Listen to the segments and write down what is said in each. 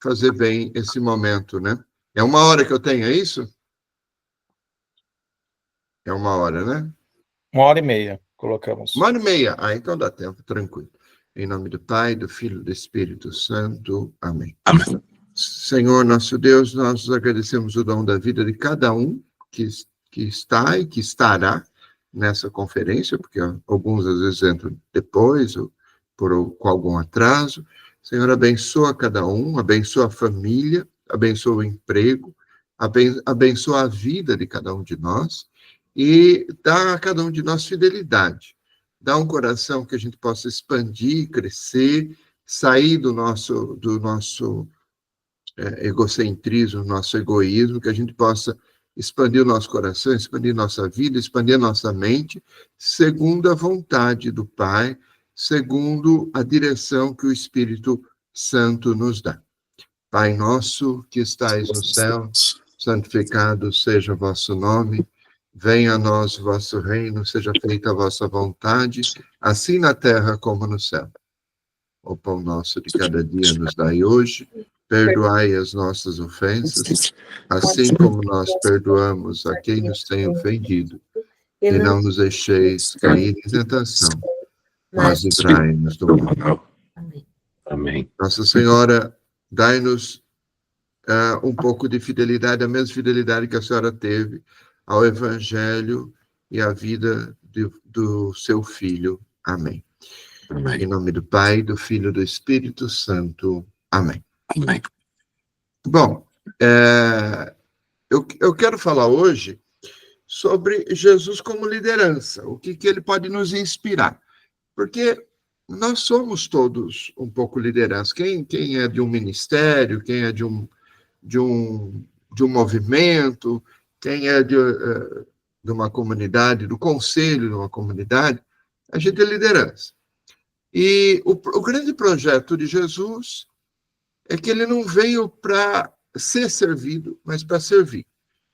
fazer bem esse momento, né? É 1 hora que eu tenho, é isso? É 1 hora, né? 1h30, colocamos. 1h30. Então dá tempo, tranquilo. Em nome do Pai, do Filho e do Espírito Santo. Amém. Amém. Senhor, nosso Deus, nós agradecemos o dom da vida de cada um que está e que estará nessa conferência, porque alguns às vezes entram depois, ou com algum atraso. Senhor, abençoa cada um, abençoa a família, abençoa o emprego, abençoa a vida de cada um de nós e dá a cada um de nós fidelidade. Dá um coração que a gente possa expandir, crescer, sair do nosso egocentrismo, nosso egoísmo, que a gente possa expandir o nosso coração, expandir nossa vida, expandir a nossa mente, segundo a vontade do Pai, segundo a direção que o Espírito Santo nos dá. Pai nosso, que estais no céu, santificado seja o vosso nome, venha a nós o vosso reino, seja feita a vossa vontade, assim na terra como no céu. O pão nosso de cada dia nos dai hoje, perdoai as nossas ofensas, assim como nós perdoamos a quem nos tem ofendido, e não nos deixeis cair em tentação, mas livrai-nos do mal. Amém. Nossa Senhora, dai-nos um pouco de fidelidade, a mesma fidelidade que a senhora teve ao Evangelho e à vida do seu Filho. Amém. Amém. Em nome do Pai, do Filho e do Espírito Santo. Amém. Amém. Bom, eu quero falar hoje sobre Jesus como liderança, o que ele pode nos inspirar. Porque nós somos todos um pouco liderança. Quem é de um ministério, quem é de um movimento, quem é de uma comunidade, do conselho de uma comunidade, a gente é liderança. E o grande projeto de Jesus é que ele não veio para ser servido, mas para servir.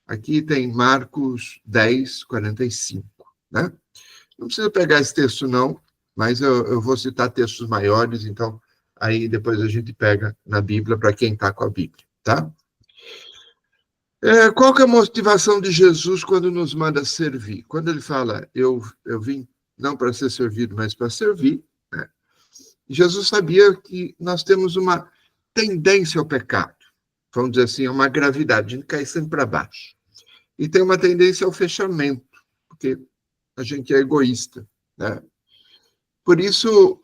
Aqui tem Marcos 10, 45. Né? Não precisa pegar esse texto, não, mas eu vou citar textos maiores, então aí depois a gente pega na Bíblia para quem está com a Bíblia. Tá? Qual que é a motivação de Jesus quando nos manda servir? Quando ele fala, eu vim não para ser servido, mas para servir, né? Jesus sabia que nós temos uma tendência ao pecado, vamos dizer assim, uma gravidade, a gente cai sempre para baixo. E tem uma tendência ao fechamento, porque a gente é egoísta, né? Por isso,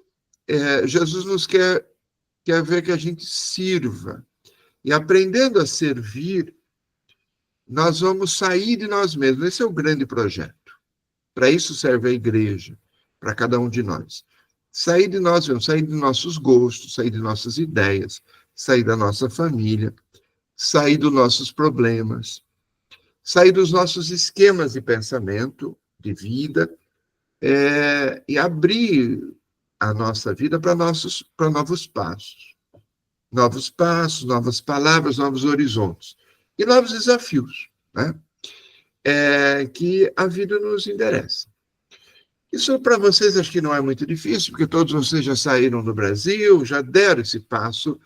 Jesus nos quer ver que a gente sirva. E aprendendo a servir, nós vamos sair de nós mesmos. Esse é o grande projeto. Para isso serve a igreja, para cada um de nós. Sair de nós mesmos, sair de nossos gostos, sair de nossas ideias, sair da nossa família, sair dos nossos problemas, sair dos nossos esquemas de pensamento, de vida, e abrir a nossa vida para novos passos. Novos passos, novas palavras, novos horizontes. E novos desafios, né? Que a vida nos endereça. Isso para vocês acho que não é muito difícil, porque todos vocês já saíram do Brasil, já deram esse passo,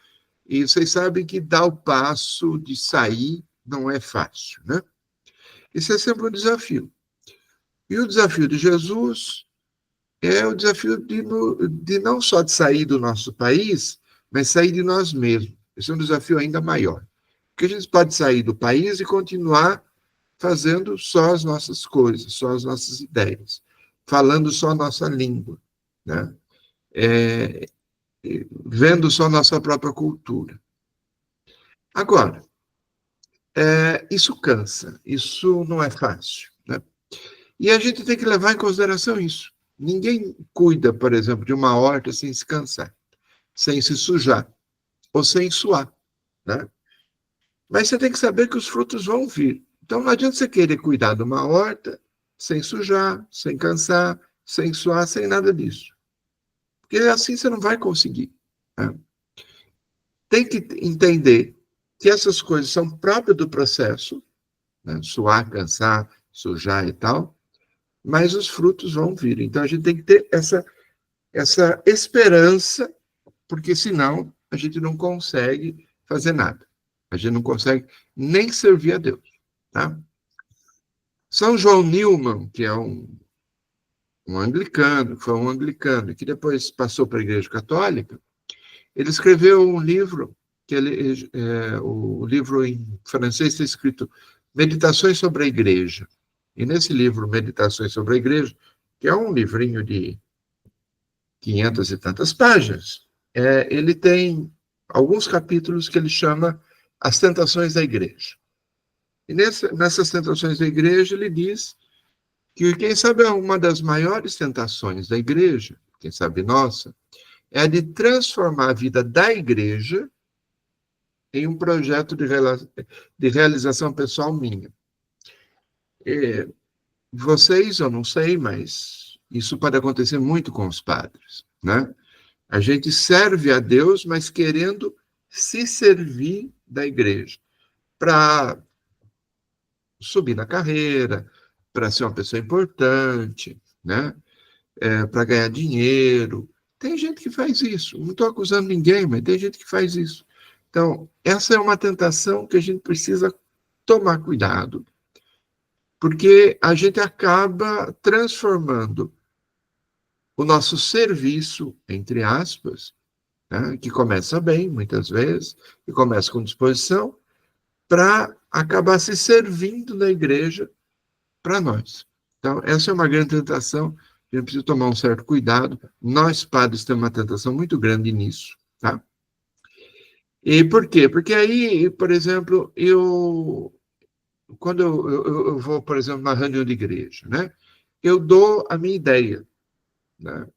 e vocês sabem que dar o passo de sair não é fácil, né? Isso é sempre um desafio. E o desafio de Jesus é o desafio de não só de sair do nosso país, mas sair de nós mesmos. Esse é um desafio ainda maior. Porque a gente pode sair do país e continuar fazendo só as nossas coisas, só as nossas ideias, falando só a nossa língua, né? Vendo só a nossa própria cultura. Agora, isso cansa, isso não é fácil, né? E a gente tem que levar em consideração isso. Ninguém cuida, por exemplo, de uma horta sem se cansar, sem se sujar, ou sem suar, né? Mas você tem que saber que os frutos vão vir. Então, não adianta você querer cuidar de uma horta sem sujar, sem cansar, sem suar, sem nada disso. Porque assim você não vai conseguir, né? Tem que entender que essas coisas são próprias do processo, né? Suar, cansar, sujar e tal, mas os frutos vão vir. Então, a gente tem que ter essa esperança, porque senão a gente não consegue fazer nada. A gente não consegue nem servir a Deus. Tá? São João Newman, que é um anglicano, foi um anglicano, que depois passou para a Igreja Católica, ele escreveu um livro, o livro em francês está escrito Meditações sobre a Igreja. E nesse livro, Meditações sobre a Igreja, que é um livrinho de 500 e tantas páginas, ele tem alguns capítulos que ele chama As Tentações da Igreja. E nessas tentações da igreja, ele diz que, quem sabe, uma das maiores tentações da igreja, quem sabe nossa, é a de transformar a vida da igreja em um projeto de realização pessoal minha. Vocês, eu não sei, mas isso pode acontecer muito com os padres, né? A gente serve a Deus, mas querendo se servir da igreja para subir na carreira, para ser uma pessoa importante, né? Para ganhar dinheiro. Tem gente que faz isso. Não estou acusando ninguém, mas tem gente que faz isso. Então, essa é uma tentação que a gente precisa tomar cuidado, porque a gente acaba transformando o nosso serviço, entre aspas, né, que começa bem, muitas vezes, que começa com disposição, para acabar se servindo da igreja para nós. Então, essa é uma grande tentação, a gente precisa tomar um certo cuidado. Nós, padres, temos uma tentação muito grande nisso, tá? E por quê? Porque aí, por exemplo, quando eu vou, por exemplo, numa reunião de igreja, né? Eu dou a minha ideia, né?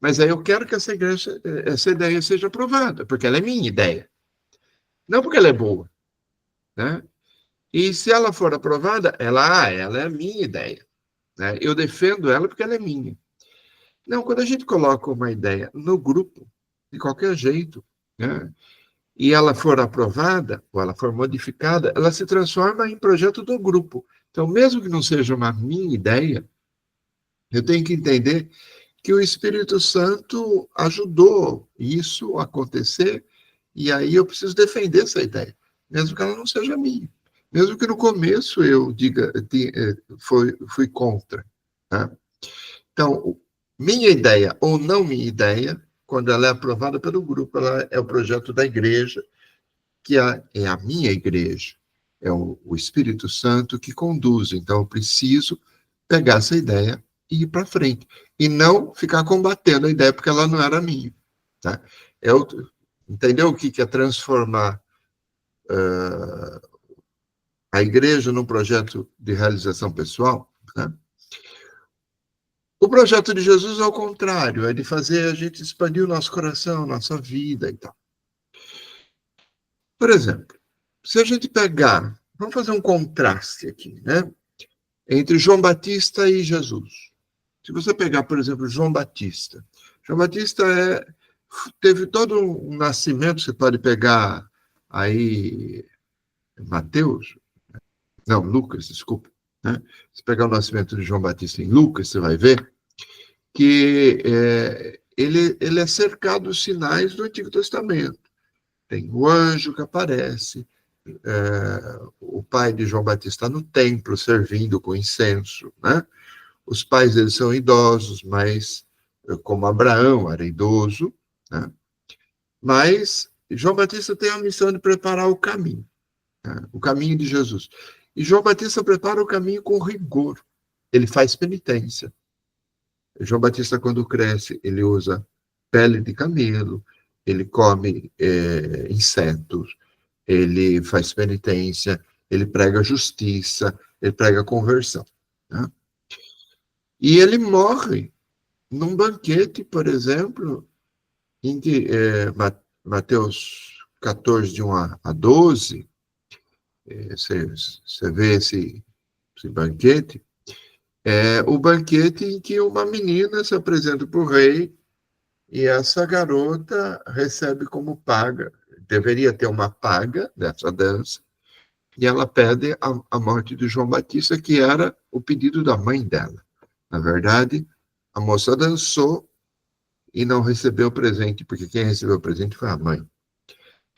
Mas aí eu quero que essa ideia seja aprovada, porque ela é minha ideia. Não porque ela é boa, né? E se ela for aprovada, ela é a minha ideia, né? Eu defendo ela porque ela é minha. Não, quando a gente coloca uma ideia no grupo, de qualquer jeito, né? E ela for aprovada, ou ela for modificada, ela se transforma em projeto do grupo. Então, mesmo que não seja uma minha ideia, eu tenho que entender que o Espírito Santo ajudou isso a acontecer, e aí eu preciso defender essa ideia, mesmo que ela não seja minha. Mesmo que no começo eu diga, fui contra. Tá? Então, minha ideia ou não minha ideia, quando ela é aprovada pelo grupo, ela é o projeto da igreja, que é a minha igreja. É o Espírito Santo que conduz. Então, eu preciso pegar essa ideia e ir para frente. E não ficar combatendo a ideia, porque ela não era minha. Tá? Entendeu o que é transformar a igreja num projeto de realização pessoal? Né? O projeto de Jesus, ao contrário, é de fazer a gente expandir o nosso coração, nossa vida e tal. Por exemplo, se a gente pegar, vamos fazer um contraste aqui, né? Entre João Batista e Jesus. Se você pegar, por exemplo, João Batista teve todo um nascimento, você pode pegar aí Lucas, desculpa. Né? Se pegar o nascimento de João Batista em Lucas, você vai ver que ele é cercado dos sinais do Antigo Testamento. Tem o anjo que aparece, o pai de João Batista no templo, servindo com incenso. Né? Os pais deles são idosos, mas como Abraão era idoso. Né? Mas João Batista tem a missão de preparar o caminho, né? O caminho de Jesus. E João Batista prepara o caminho com rigor. Ele faz penitência. João Batista, quando cresce, ele usa pele de camelo, ele come insetos, ele faz penitência, ele prega justiça, ele prega conversão. Né? E ele morre num banquete, por exemplo, em que Mateus 14, de 1 a 12, você vê esse banquete, o banquete em que uma menina se apresenta para o rei e essa garota recebe como paga, deveria ter uma paga dessa dança, e ela pede a morte de João Batista, que era o pedido da mãe dela. Na verdade, a moça dançou e não recebeu o presente, porque quem recebeu o presente foi a mãe.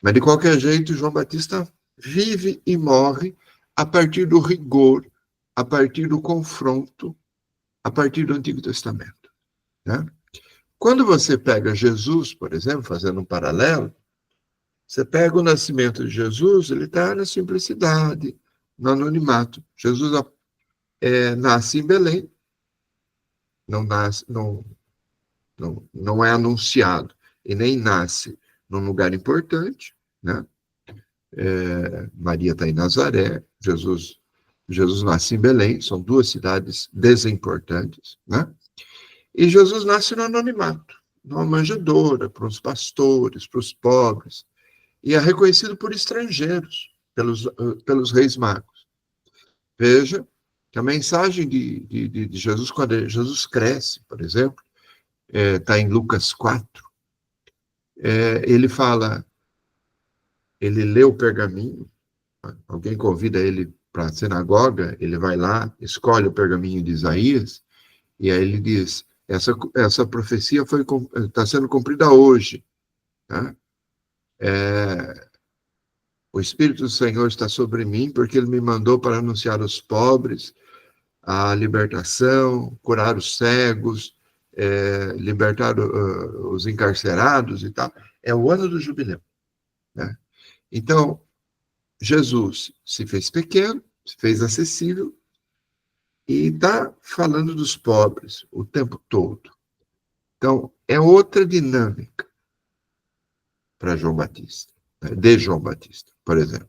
Mas, de qualquer jeito, João Batista vive e morre a partir do rigor, a partir do confronto, a partir do Antigo Testamento, né? Quando você pega Jesus, por exemplo, fazendo um paralelo, você pega o nascimento de Jesus, ele está na simplicidade, no anonimato. Jesus nasce em Belém, não é anunciado, e nem nasce num lugar importante, né? Maria está em Nazaré, Jesus nasce em Belém, são duas cidades desimportantes, né? E Jesus nasce no anonimato, numa manjedoura, para os pastores, para os pobres, e é reconhecido por estrangeiros, pelos reis magos. Veja que a mensagem de Jesus, quando Jesus cresce, por exemplo, está em Lucas 4, ele fala, ele lê o pergaminho, alguém convida ele para a sinagoga, ele vai lá, escolhe o pergaminho de Isaías, e aí ele diz, essa profecia está sendo cumprida hoje, tá? O Espírito do Senhor está sobre mim, porque ele me mandou para anunciar aos pobres a libertação, curar os cegos, libertar os encarcerados e tal. É o ano do jubileu, né? Então, Jesus se fez pequeno, se fez acessível e está falando dos pobres o tempo todo. Então, é outra dinâmica para João Batista, né? De João Batista, por exemplo.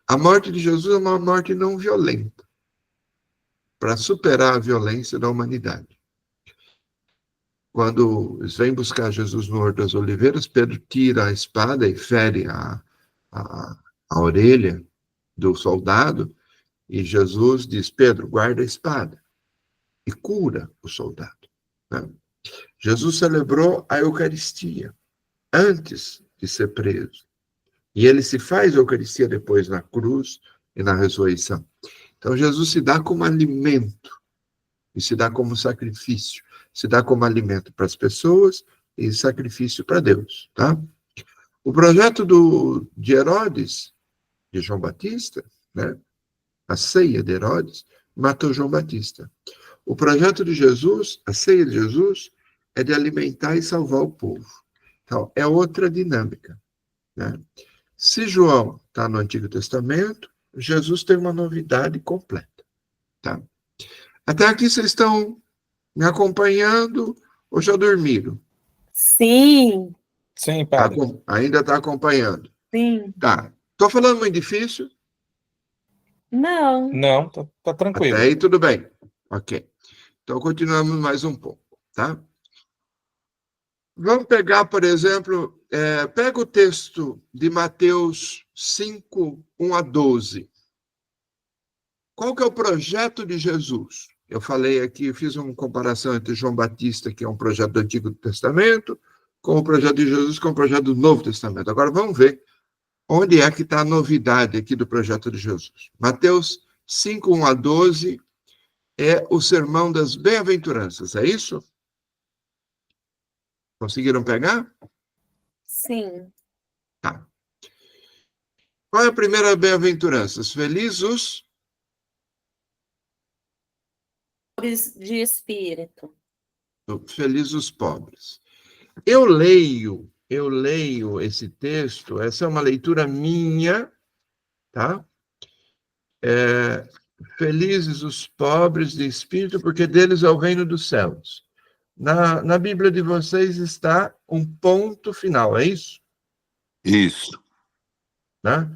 A morte de Jesus é uma morte não violenta, para superar a violência da humanidade. Quando eles vêm buscar Jesus no Horto das Oliveiras, Pedro tira a espada e fere a orelha do soldado, e Jesus diz, Pedro, guarda a espada, e cura o soldado, né? Jesus celebrou a Eucaristia antes de ser preso, e ele se faz a Eucaristia depois na cruz e na ressurreição. Então, Jesus se dá como alimento, e se dá como sacrifício, se dá como alimento para as pessoas e sacrifício para Deus, tá? O projeto de Herodes, de João Batista, né? A ceia de Herodes, matou João Batista. O projeto de Jesus, a ceia de Jesus, é de alimentar e salvar o povo. Então, é outra dinâmica, né? Se João está no Antigo Testamento, Jesus tem uma novidade completa, tá? Até aqui vocês estão me acompanhando ou já dormiram? Sim, Sim, padre. Ainda está acompanhando? sim. Tá. Estou falando muito difícil? Não. Não, tá tranquilo. Até aí tudo bem. Ok. Então continuamos mais um pouco, tá? Vamos pegar, por exemplo, pega o texto de Mateus 5, 1 a 12. Qual que é o projeto de Jesus? Eu falei aqui, fiz uma comparação entre João Batista, que é um projeto do Antigo Testamento, com o projeto de Jesus, que é um projeto do Novo Testamento. Agora vamos ver onde é que está a novidade aqui do projeto de Jesus. Mateus 5, 1 a 12 é o sermão das bem-aventuranças, é isso? Conseguiram pegar? Sim. Tá. Qual é a primeira bem-aventurança? Felizes Pobres de espírito. os pobres. Eu leio esse texto, essa é uma leitura minha, tá? Felizes os pobres de espírito, porque deles é o reino dos céus. Na Bíblia de vocês está um ponto final, é isso? Isso. Né?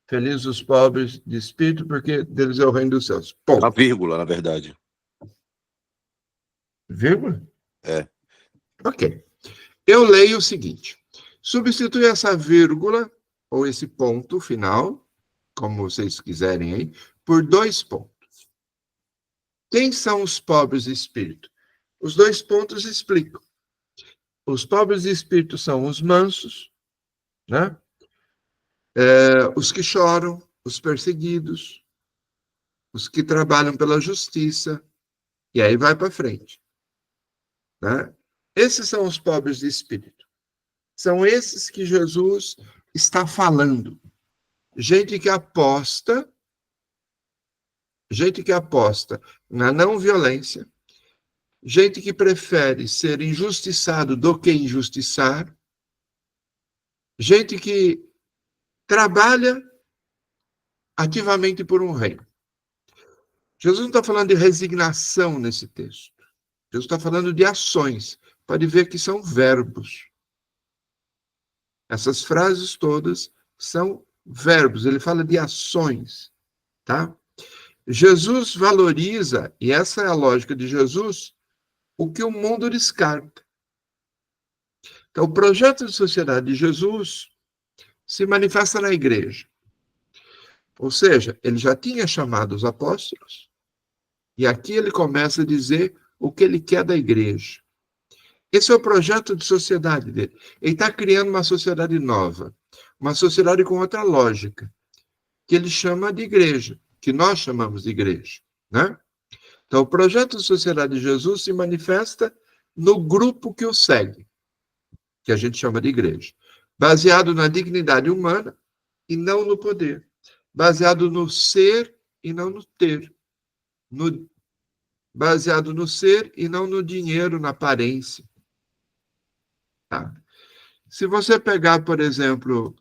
Felizes os pobres de espírito, porque deles é o reino dos céus. Ponto. A vírgula, na verdade. Vírgula? É. Ok. Eu leio o seguinte. Substitui essa vírgula, ou esse ponto final, como vocês quiserem aí, por 2 pontos. Quem são os pobres de espírito? Os 2 pontos explicam. Os pobres de espírito são os mansos, né? Os que choram, os perseguidos, os que trabalham pela justiça, e aí vai para frente, né? Esses são os pobres de espírito. São esses que Jesus está falando. Gente que aposta na não violência, gente que prefere ser injustiçado do que injustiçar, gente que trabalha ativamente por um reino. Jesus não está falando de resignação nesse texto. Jesus está falando de ações. Pode ver que são verbos. Essas frases todas são verbos. Ele fala de ações, tá? Jesus valoriza, e essa é a lógica de Jesus, o que o mundo descarta. Então, o projeto de sociedade de Jesus se manifesta na igreja. Ou seja, ele já tinha chamado os apóstolos, e aqui ele começa a dizer o que ele quer da igreja. Esse é o projeto de sociedade dele. Ele está criando uma sociedade nova, uma sociedade com outra lógica, que ele chama de igreja, que nós chamamos de igreja, né? Então, o projeto de sociedade de Jesus se manifesta no grupo que o segue, que a gente chama de igreja, baseado na dignidade humana e não no poder, baseado no ser e não no ter, baseado no ser e não no dinheiro, na aparência. Tá? Se você pegar, por exemplo,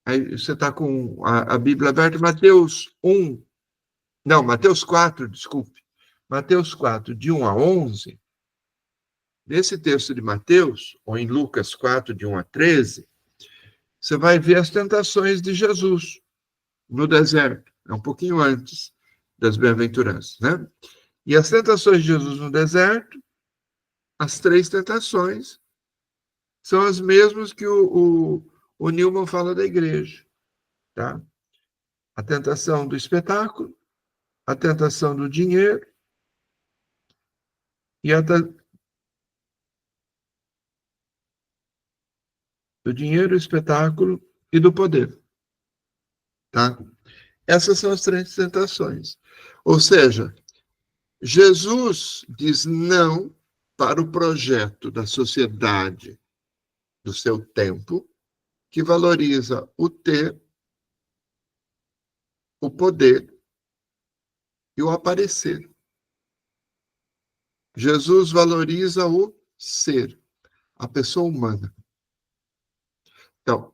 aí você está com a Bíblia aberta, Mateus 4, desculpe. Mateus 4, de 1 a 11, nesse texto de Mateus, ou em Lucas 4, de 1 a 13, você vai ver as tentações de Jesus no deserto. É um pouquinho antes das bem-aventuranças, né? E as tentações de Jesus no deserto, as 3 tentações, são as mesmas que o Newman fala da igreja, tá? A tentação do espetáculo, a tentação do dinheiro e do dinheiro, espetáculo e do poder, tá? Essas são as 3 tentações. Ou seja, Jesus diz não para o projeto da sociedade do seu tempo, que valoriza o ter, o poder e o aparecer. Jesus valoriza o ser, a pessoa humana. Então,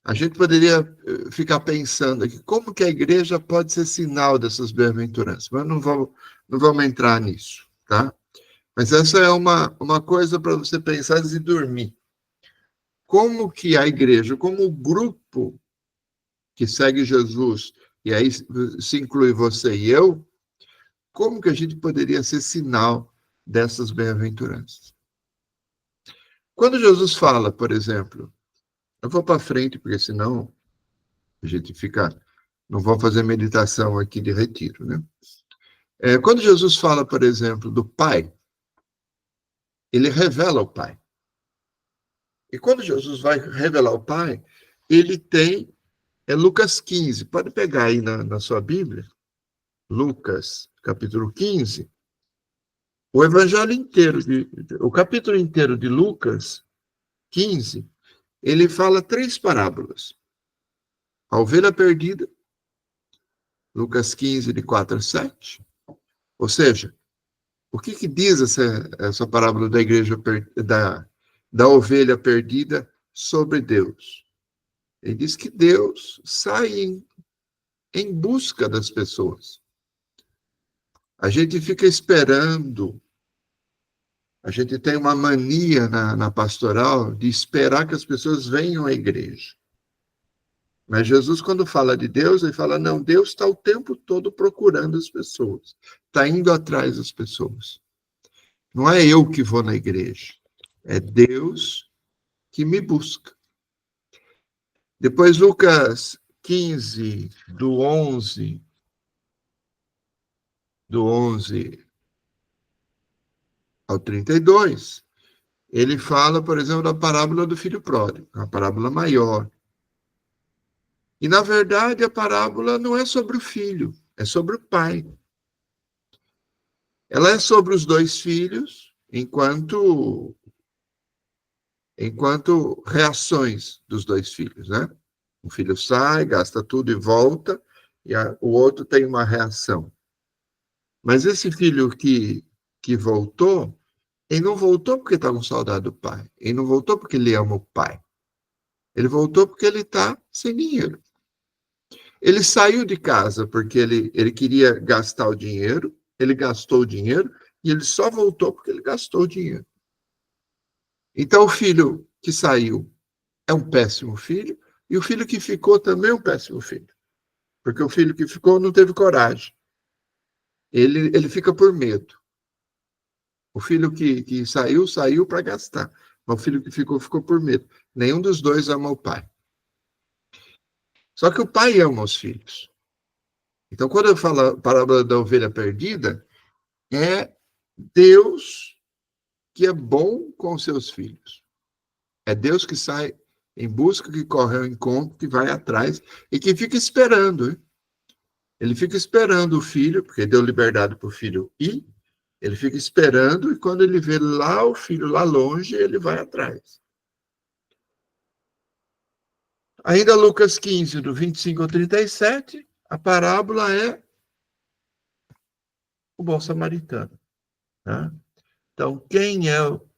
a gente poderia ficar pensando aqui, como que a igreja pode ser sinal dessas bem-aventuranças? Mas não vamos entrar nisso, tá? Mas essa é uma coisa para você pensar antes de dormir. Como que a igreja, como o grupo que segue Jesus, e aí se inclui você e eu, como que a gente poderia ser sinal dessas bem-aventuranças? Quando Jesus fala, por exemplo, eu vou para frente, porque senão a gente fica... Não vou fazer meditação aqui de retiro, né? Quando Jesus fala, por exemplo, do Pai, ele revela o Pai. E quando Jesus vai revelar o Pai, ele tem Lucas 15. Pode pegar aí na sua Bíblia, Lucas, capítulo 15. O evangelho inteiro, o capítulo inteiro de Lucas 15, ele fala 3 parábolas. A ovelha perdida, Lucas 15, de 4 a 7. Ou seja, o que diz essa parábola da igreja, da ovelha perdida sobre Deus? Ele diz que Deus sai em busca das pessoas. A gente fica esperando, a gente tem uma mania na pastoral de esperar que as pessoas venham à igreja. Mas Jesus, quando fala de Deus, ele fala, não, Deus está o tempo todo procurando as pessoas, está indo atrás das pessoas. Não é eu que vou na igreja, é Deus que me busca. Depois, Lucas 15, do 11 ao 32, ele fala, por exemplo, da parábola do filho pródigo, uma parábola maior. E, na verdade, a parábola não é sobre o filho, é sobre o pai. Ela é sobre os 2 filhos, enquanto enquanto reações dos dois filhos, né? O filho sai, gasta tudo e volta, e o outro tem uma reação. Mas esse filho que voltou, ele não voltou porque está com saudade do pai. Ele não voltou porque ele ama o pai. Ele voltou porque ele está sem dinheiro. Ele saiu de casa porque ele queria gastar o dinheiro, ele gastou o dinheiro, e ele só voltou porque ele gastou o dinheiro. Então, o filho que saiu é um péssimo filho, e o filho que ficou também é um péssimo filho. Porque o filho que ficou não teve coragem. Ele fica por medo. O filho que saiu para gastar. Mas o filho que ficou por medo. Nenhum dos dois ama o pai. Só que o pai ama os filhos. Então, quando eu falo a parábola da ovelha perdida, é Deus que é bom com seus filhos. É Deus que sai em busca, que corre ao encontro, que vai atrás e que fica esperando. Hein? Ele fica esperando o filho, porque deu liberdade para o filho ir, ele fica esperando e quando ele vê lá o filho lá longe, ele vai atrás. Ainda Lucas 15, do 25 ao 37, a parábola é o bom samaritano. Né? Então, quem é o...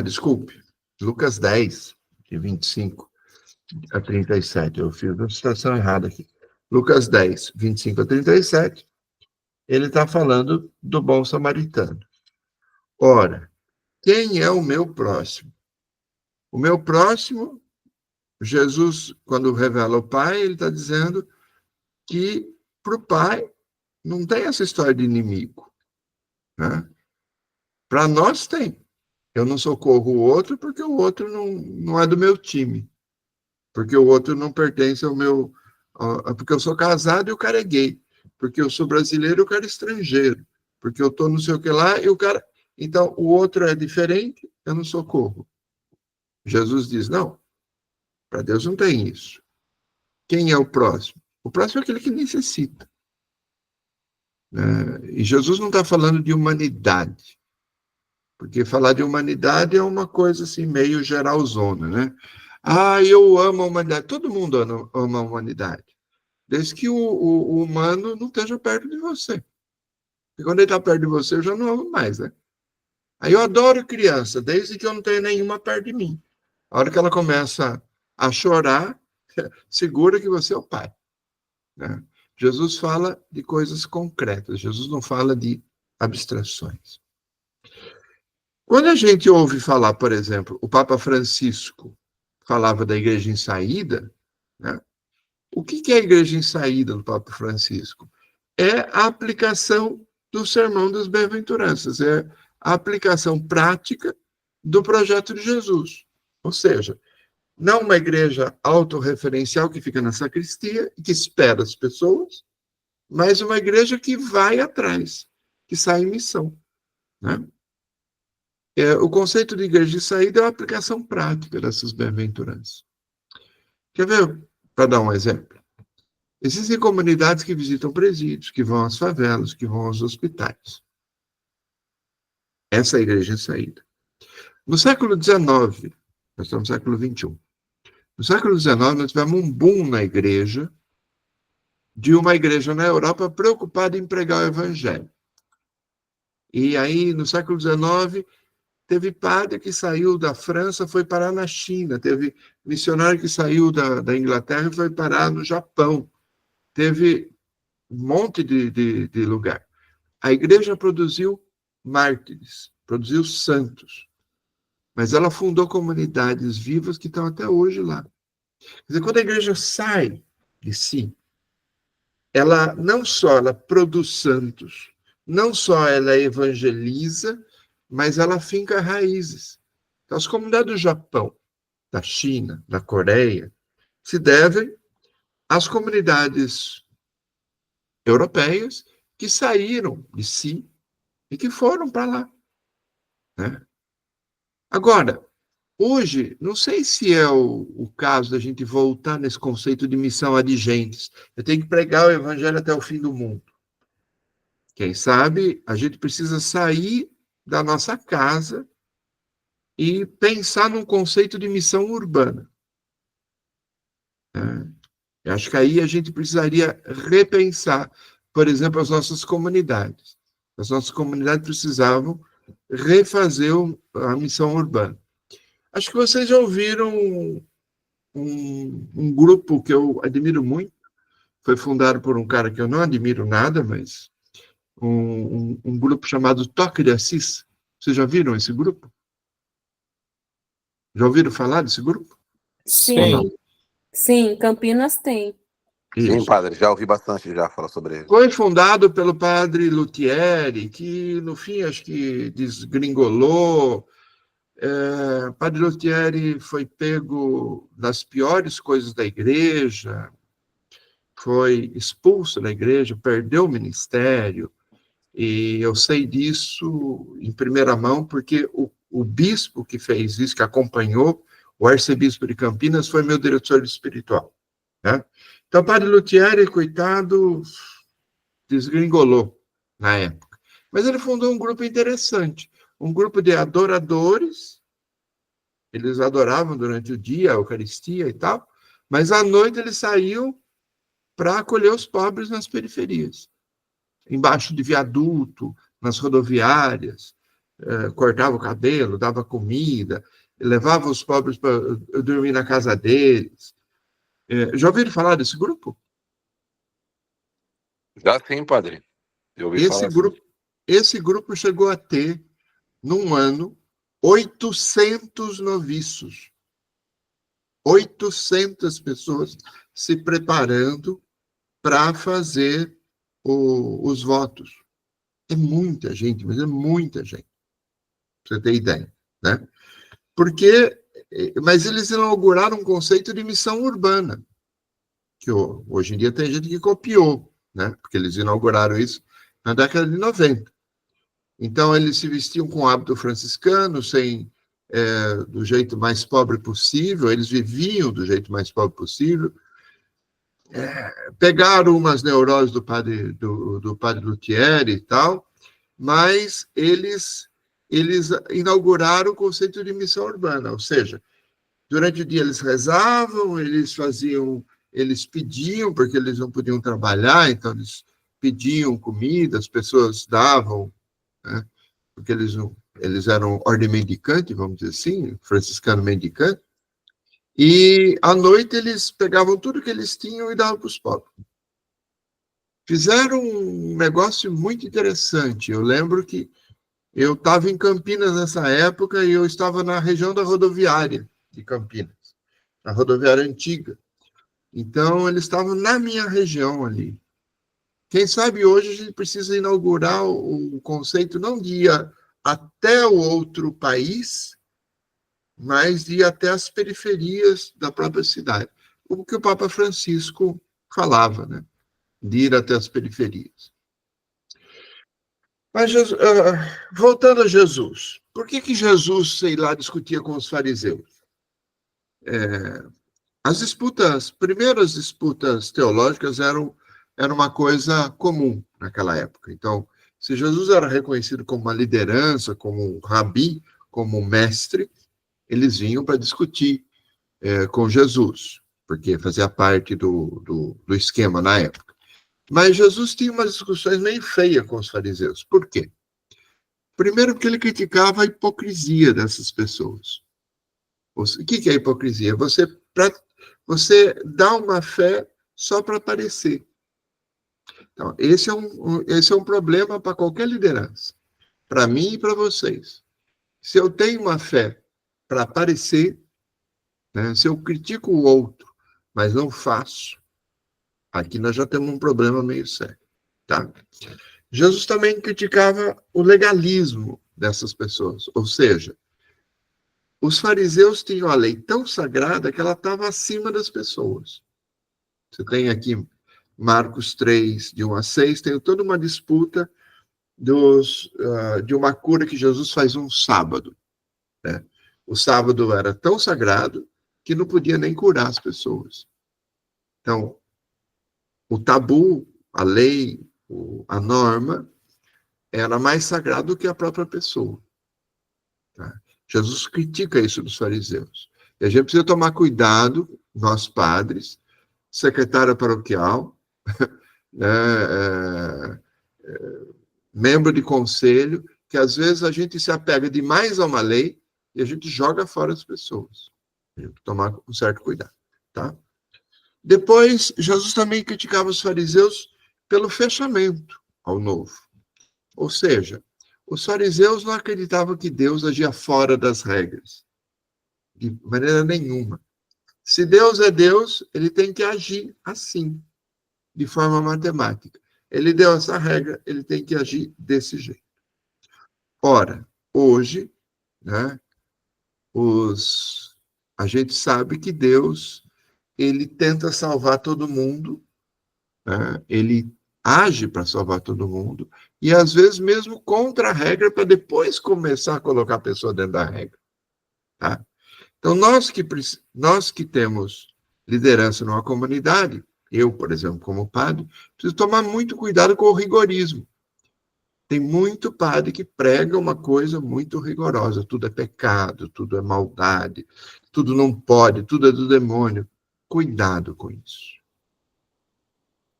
desculpe. Lucas 10, de 25 a 37. Eu fiz uma citação errada aqui. Lucas 10, 25 a 37. Ele está falando do bom samaritano. Ora, quem é o meu próximo? O meu próximo, Jesus, quando revela o Pai, ele está dizendo que para o Pai não tem essa história de inimigo. Né? Para nós tem. Eu não socorro o outro porque o outro não é do meu time. Porque o outro não pertence ao meu... Porque eu sou casado e o cara é gay. Porque eu sou brasileiro e o cara é estrangeiro. Porque eu estou não sei o que lá e o cara... Então, o outro é diferente, eu não socorro. Jesus diz, não, para Deus não tem isso. Quem é o próximo? O próximo é aquele que necessita. E Jesus não está falando de humanidade. Porque falar de humanidade é uma coisa assim, meio geralzona, né? Eu amo a humanidade. Todo mundo ama a humanidade. Desde que o humano não esteja perto de você. Porque quando ele está perto de você, eu já não amo mais, né? Aí eu adoro criança, desde que eu não tenho nenhuma perto de mim. A hora que ela começa a chorar, segura que você é o pai. Né? Jesus fala de coisas concretas. Jesus não fala de abstrações. Quando a gente ouve falar, por exemplo, o Papa Francisco falava da igreja em saída, né? O que é a igreja em saída do Papa Francisco? É a aplicação do Sermão das Bem-aventuranças, é a aplicação prática do projeto de Jesus. Ou seja, não uma igreja autorreferencial que fica na sacristia e que espera as pessoas, mas uma igreja que vai atrás, que sai em missão. Né? O conceito de igreja de saída é a aplicação prática dessas bem-aventuranças. Quer ver, para dar um exemplo? Existem comunidades que visitam presídios, que vão às favelas, que vão aos hospitais. Essa é a igreja de saída. No século XIX, nós estamos no século XXI, no século XIX nós tivemos um boom na igreja, de uma igreja na Europa preocupada em pregar o evangelho. E aí, no século XIX, teve padre que saiu da França, foi parar na China. Teve missionário que saiu da Inglaterra e foi parar no Japão. Teve um monte de lugar. A igreja produziu mártires, produziu santos. Mas ela fundou comunidades vivas que estão até hoje lá. Quer dizer, quando a igreja sai de si, ela não só ela produz santos, não só ela evangeliza, mas ela finca raízes. Então, as comunidades do Japão, da China, da Coreia, se devem às comunidades europeias que saíram de si e que foram para lá. Né? Agora, Hoje, não sei se é o caso da gente voltar nesse conceito de missão ad gentes. Eu tenho que pregar o evangelho até o fim do mundo. Quem sabe a gente precisa sair da nossa casa e pensar num conceito de missão urbana. Eu acho que aí a gente precisaria repensar, por exemplo, as nossas comunidades. As nossas comunidades precisavam refazer a missão urbana. Acho que vocês já ouviram um grupo que eu admiro muito, foi fundado por um cara que eu não admiro nada, mas um grupo chamado Toque de Assis. Vocês já viram esse grupo? Já ouviram falar desse grupo? Sim. Sim, Campinas tem. Sim, Isso. padre, já ouvi bastante já falar sobre ele. Foi fundado pelo padre Luthieri, que no fim acho que desgringolou. Padre Luthieri foi pego nas piores coisas da igreja, foi expulso da igreja, perdeu o ministério, e eu sei disso em primeira mão, porque o bispo que fez isso, que acompanhou, o arcebispo de Campinas, foi meu diretor espiritual. Né? Então, padre Luthieri, coitado, desgringolou na época. Mas ele fundou um grupo interessante, um grupo de adoradores. Eles adoravam durante o dia a Eucaristia e tal, mas à noite eles saíam para acolher os pobres nas periferias, embaixo de viaduto, nas rodoviárias, cortava o cabelo, dava comida, levava os pobres para dormir na casa deles. Já ouviram falar desse grupo? Já sim, padre. Eu ouvi falar assim. Esse grupo chegou a ter, num ano, 800 noviços. 800 pessoas se preparando para fazer os votos. É muita gente, mas é muita gente. Pra você ter ideia, né? Mas eles inauguraram um conceito de missão urbana, que hoje em dia tem gente que copiou, né? Porque eles inauguraram isso na década de 90. Então, eles se vestiam com hábito franciscano, do jeito mais pobre possível, eles viviam do jeito mais pobre possível. Pegaram umas neuroses do padre Luthieri e tal, mas eles inauguraram o conceito de missão urbana, ou seja, durante o dia eles rezavam, eles pediam, porque eles não podiam trabalhar, então eles pediam comida, as pessoas davam, né, porque eles eram ordem mendicante, vamos dizer assim, franciscano mendicante, e à noite eles pegavam tudo que eles tinham e davam para os pobres. Fizeram um negócio muito interessante. Eu lembro que eu estava em Campinas nessa época e eu estava na região da rodoviária de Campinas, na rodoviária antiga. Então, eles estavam na minha região ali. Quem sabe hoje a gente precisa inaugurar o conceito não de ir até o outro país, mas de ir até as periferias da própria cidade. O que o Papa Francisco falava, né? De ir até as periferias. Mas, voltando a Jesus, por que Jesus, sei lá, discutia com os fariseus? As primeiras disputas teológicas eram uma coisa comum naquela época. Então, se Jesus era reconhecido como uma liderança, como um rabi, como um mestre, eles vinham para discutir com Jesus, porque fazia parte do esquema na época. Mas Jesus tinha umas discussões meio feias com os fariseus. Por quê? Primeiro, porque ele criticava a hipocrisia dessas pessoas. O que é a hipocrisia? Você dá uma fé só para aparecer. Então, esse é um problema para qualquer liderança. Para mim e para vocês. Se eu tenho uma fé para aparecer, né, se eu critico o outro, mas não faço, aqui nós já temos um problema meio sério. Tá? Jesus também criticava o legalismo dessas pessoas. Ou seja, os fariseus tinham a lei tão sagrada que ela estava acima das pessoas. Você tem aqui Marcos 3, de 1 a 6, tem toda uma disputa de uma cura que Jesus faz um sábado. Né? O sábado era tão sagrado que não podia nem curar as pessoas. Então, o tabu, a lei, a norma, era mais sagrado do que a própria pessoa. Tá? Jesus critica isso dos fariseus. E a gente precisa tomar cuidado, nós padres, secretária paroquial, né, membro de conselho, que às vezes a gente se apega demais a uma lei e a gente joga fora as pessoas. Tem que tomar um certo cuidado. Tá? Depois, Jesus também criticava os fariseus pelo fechamento ao novo. Ou seja, os fariseus não acreditavam que Deus agia fora das regras, de maneira nenhuma. Se Deus é Deus, ele tem que agir assim, de forma matemática. Ele deu essa regra, ele tem que agir desse jeito. Ora, hoje, né, a gente sabe que Deus, ele tenta salvar todo mundo, né, ele age para salvar todo mundo, e às vezes mesmo contra a regra, para depois começar a colocar a pessoa dentro da regra. Tá? Então, nós que temos liderança numa comunidade, eu, por exemplo, como padre, preciso tomar muito cuidado com o rigorismo. Tem muito padre que prega uma coisa muito rigorosa. Tudo é pecado, tudo é maldade, tudo não pode, tudo é do demônio. Cuidado com isso.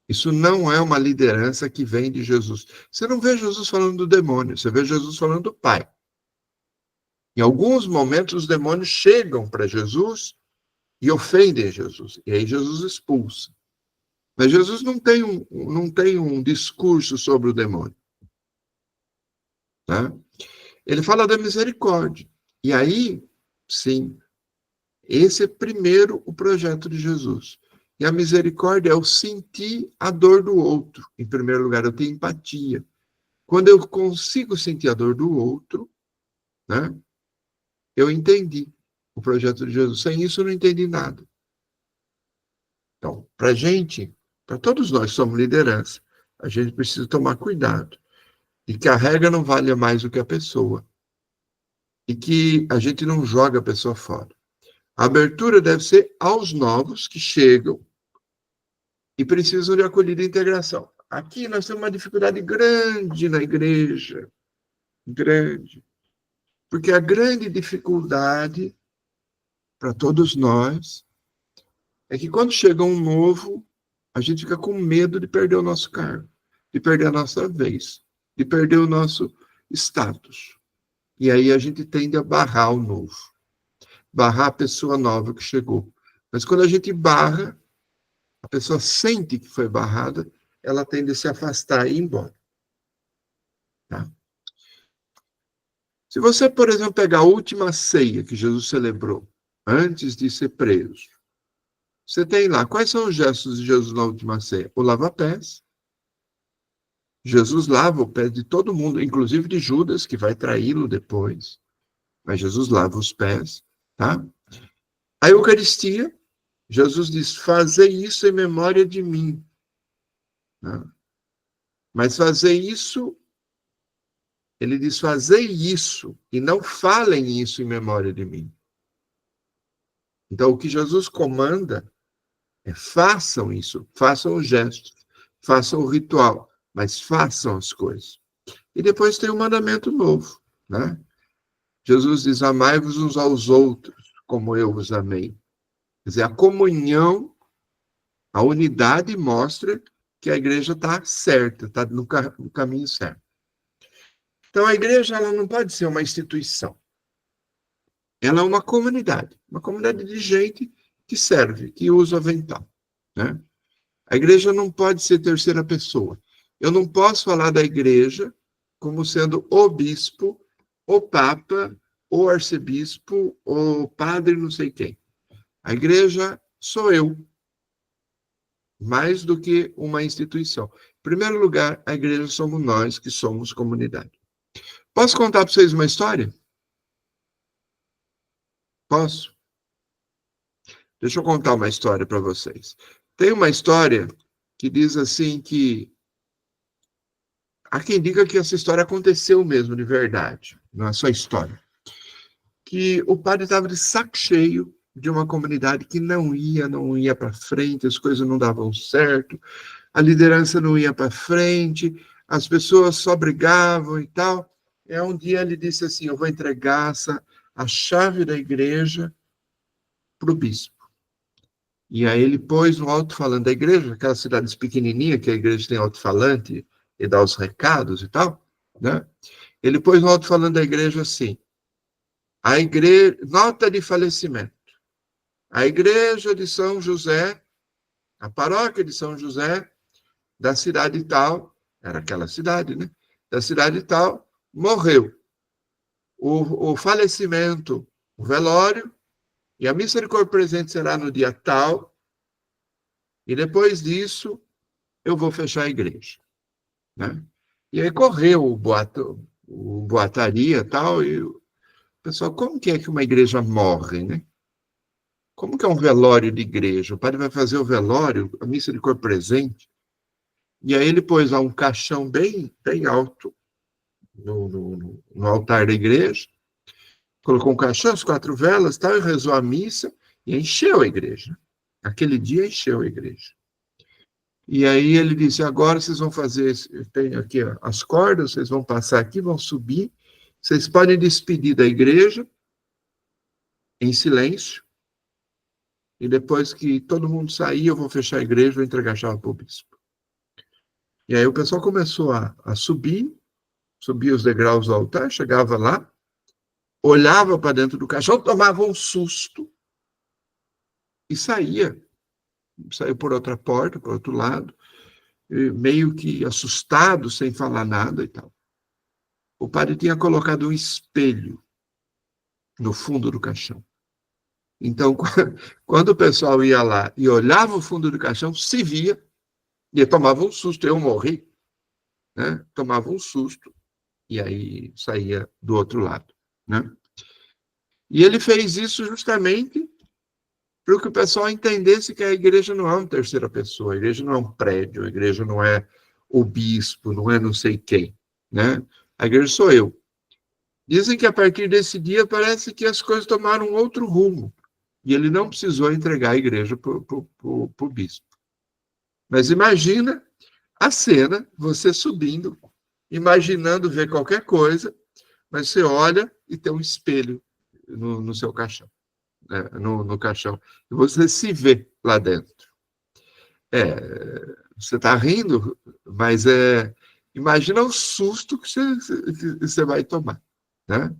Isso não é uma liderança que vem de Jesus. Você não vê Jesus falando do demônio, você vê Jesus falando do Pai. Em alguns momentos, os demônios chegam para Jesus e ofendem Jesus. E aí Jesus expulsa. Mas Jesus não tem um discurso sobre o demônio. Tá? Ele fala da misericórdia. E aí, sim, esse é primeiro o projeto de Jesus. E a misericórdia é o sentir a dor do outro. Em primeiro lugar, eu tenho empatia. Quando eu consigo sentir a dor do outro, né, eu entendi o projeto de Jesus. Sem isso, eu não entendi nada. Então, para todos nós que somos liderança, a gente precisa tomar cuidado de que a regra não valha mais do que a pessoa e que a gente não joga a pessoa fora. A abertura deve ser aos novos que chegam e precisam de acolhida e integração. Aqui nós temos uma dificuldade grande na igreja, grande, porque a grande dificuldade para todos nós é que quando chega um novo, a gente fica com medo de perder o nosso cargo, de perder a nossa vez, de perder o nosso status. E aí a gente tende a barrar o novo, barrar a pessoa nova que chegou. Mas quando a gente barra, a pessoa sente que foi barrada, ela tende a se afastar e ir embora. Tá? Se você, por exemplo, pegar a última ceia que Jesus celebrou, antes de ser preso, você tem lá, quais são os gestos de Jesus na última ceia? O lava-pés. Jesus lava o pé de todo mundo, inclusive de Judas, que vai traí-lo depois. Mas Jesus lava os pés, tá? A Eucaristia, Jesus diz, fazei isso em memória de mim. Tá? Mas fazer isso, ele diz, fazei isso, e não falem isso em memória de mim. Então, o que Jesus comanda é façam isso, façam os gestos, façam o ritual, mas façam as coisas. E depois tem um mandamento novo, né? Jesus diz, amai-vos uns aos outros, como eu vos amei. Quer dizer, a comunhão, a unidade mostra que a igreja está certa, está no caminho certo. Então, a igreja ela não pode ser uma instituição. Ela é uma comunidade de gente que serve, que usa o avental. Né? A igreja não pode ser terceira pessoa. Eu não posso falar da igreja como sendo o bispo, o papa, o arcebispo, o padre não sei quem. A igreja sou eu, mais do que uma instituição. Em primeiro lugar, a igreja somos nós que somos comunidade. Posso contar para vocês uma história? Posso? Deixa eu contar uma história para vocês. Tem uma história que diz assim que há quem diga que essa história aconteceu mesmo, de verdade. Não é só história. que o padre estava de saco cheio de uma comunidade que não ia para frente, as coisas não davam certo, a liderança não ia para frente, as pessoas só brigavam e tal. E um dia ele disse assim, eu vou entregar a chave da igreja para o bispo. E aí ele pôs no alto-falante da igreja, aquelas cidades pequenininhas, que a igreja tem alto-falante e dá os recados e tal, né? Ele pôs no alto-falante da igreja assim, a igreja, nota de falecimento. A igreja de São José, a paróquia de São José, da cidade tal, era aquela cidade, né? Da cidade tal, morreu. O falecimento, o velório, e a missa de corpo presente será no dia tal, e depois disso eu vou fechar a igreja. Né? E aí correu o boataria e tal, e o pessoal, como que é que uma igreja morre, né? Como que é um velório de igreja? O padre vai fazer o velório, a missa de corpo presente, e aí ele pôs lá um caixão bem, bem alto no altar da igreja, colocou um caixão, as 4 velas, tal, e rezou a missa, e encheu a igreja. Aquele dia encheu a igreja. E aí ele disse, agora vocês vão fazer, tem aqui as cordas, vocês vão passar aqui, vão subir, vocês podem despedir da igreja em silêncio, e depois que todo mundo sair, eu vou fechar a igreja, vou entregar a chave para o bispo. E aí o pessoal começou a subir os degraus do altar, chegava lá, olhava para dentro do caixão, tomava um susto e saía por outra porta, por outro lado, meio que assustado, sem falar nada e tal. O padre tinha colocado um espelho no fundo do caixão. Então, quando o pessoal ia lá e olhava o fundo do caixão, se via, e tomava um susto. Eu morri, né? Tomava um susto, e aí saía do outro lado, né? E ele fez isso justamente para que o pessoal entendesse que a igreja não é uma terceira pessoa, a igreja não é um prédio, a igreja não é o bispo, não é não sei quem, né? A igreja sou eu. Dizem que a partir desse dia parece que as coisas tomaram outro rumo, e ele não precisou entregar a igreja para o bispo. Mas imagina a cena, você subindo, imaginando ver qualquer coisa, mas você olha e tem um espelho no seu caixão. No caixão, e você se vê lá dentro. Você está rindo, mas imagina o susto que você vai tomar. Né?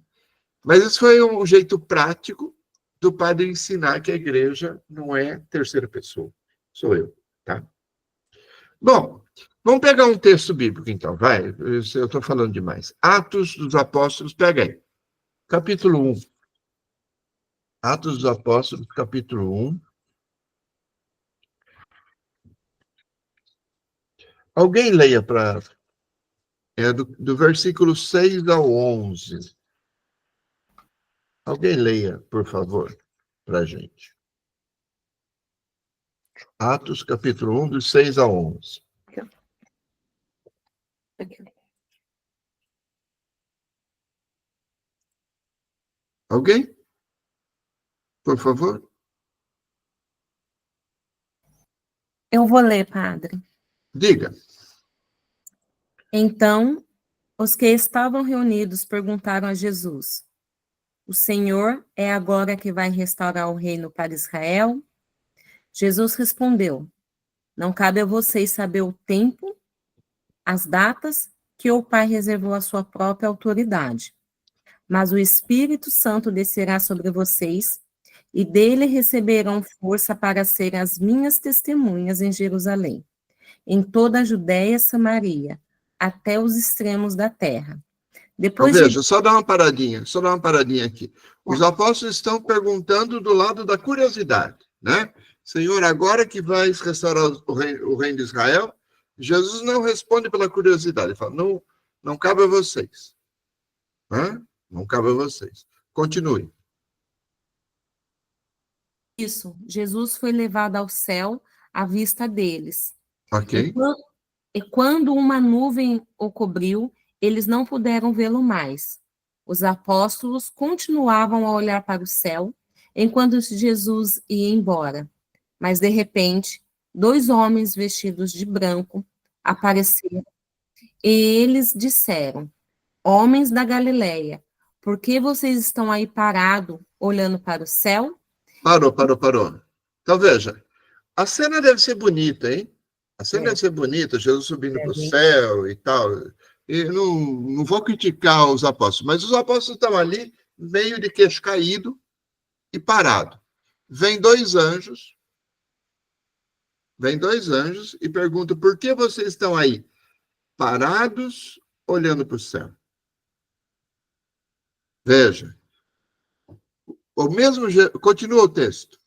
Mas isso foi um jeito prático do padre ensinar que a igreja não é terceira pessoa, sou eu. Tá? Bom, vamos pegar um texto bíblico, então, vai. Eu estou falando demais. Atos dos Apóstolos, pega aí. Capítulo 1. Atos dos Apóstolos, capítulo 1. Alguém leia para... do versículo 6 ao 11. Alguém leia, por favor, para a gente. Atos, capítulo 1, dos 6 a 11. Alguém? Por favor. Eu vou ler, padre. Diga. Então, os que estavam reunidos perguntaram a Jesus: o Senhor é agora que vai restaurar o reino para Israel? Jesus respondeu: não cabe a vocês saber o tempo, as datas que o Pai reservou à sua própria autoridade. Mas o Espírito Santo descerá sobre vocês e dele receberão força para serem as minhas testemunhas em Jerusalém, em toda a Judéia e Samaria, até os extremos da terra. Depois veja, só dar uma paradinha aqui. Os apóstolos estão perguntando do lado da curiosidade, né? Senhor, agora que vai restaurar o reino de Israel, Jesus não responde pela curiosidade, ele fala, não cabe a vocês. Não cabe a vocês. Continue. Isso, Jesus foi levado ao céu à vista deles. Ok. E quando uma nuvem o cobriu, eles não puderam vê-lo mais. Os apóstolos continuavam a olhar para o céu, enquanto Jesus ia embora. Mas, de repente, 2 homens vestidos de branco apareceram, e eles disseram: Homens da Galileia, por que vocês estão aí parados, olhando para o céu? Parou. Então, veja, a cena deve ser bonita, hein? A cena deve ser bonita, Jesus subindo para o céu e tal. E não vou criticar os apóstolos, mas os apóstolos estão ali, meio de queixo caído e parado. Vem dois anjos e perguntam: por que vocês estão aí parados, olhando para o céu? Veja. O mesmo. Continua o texto.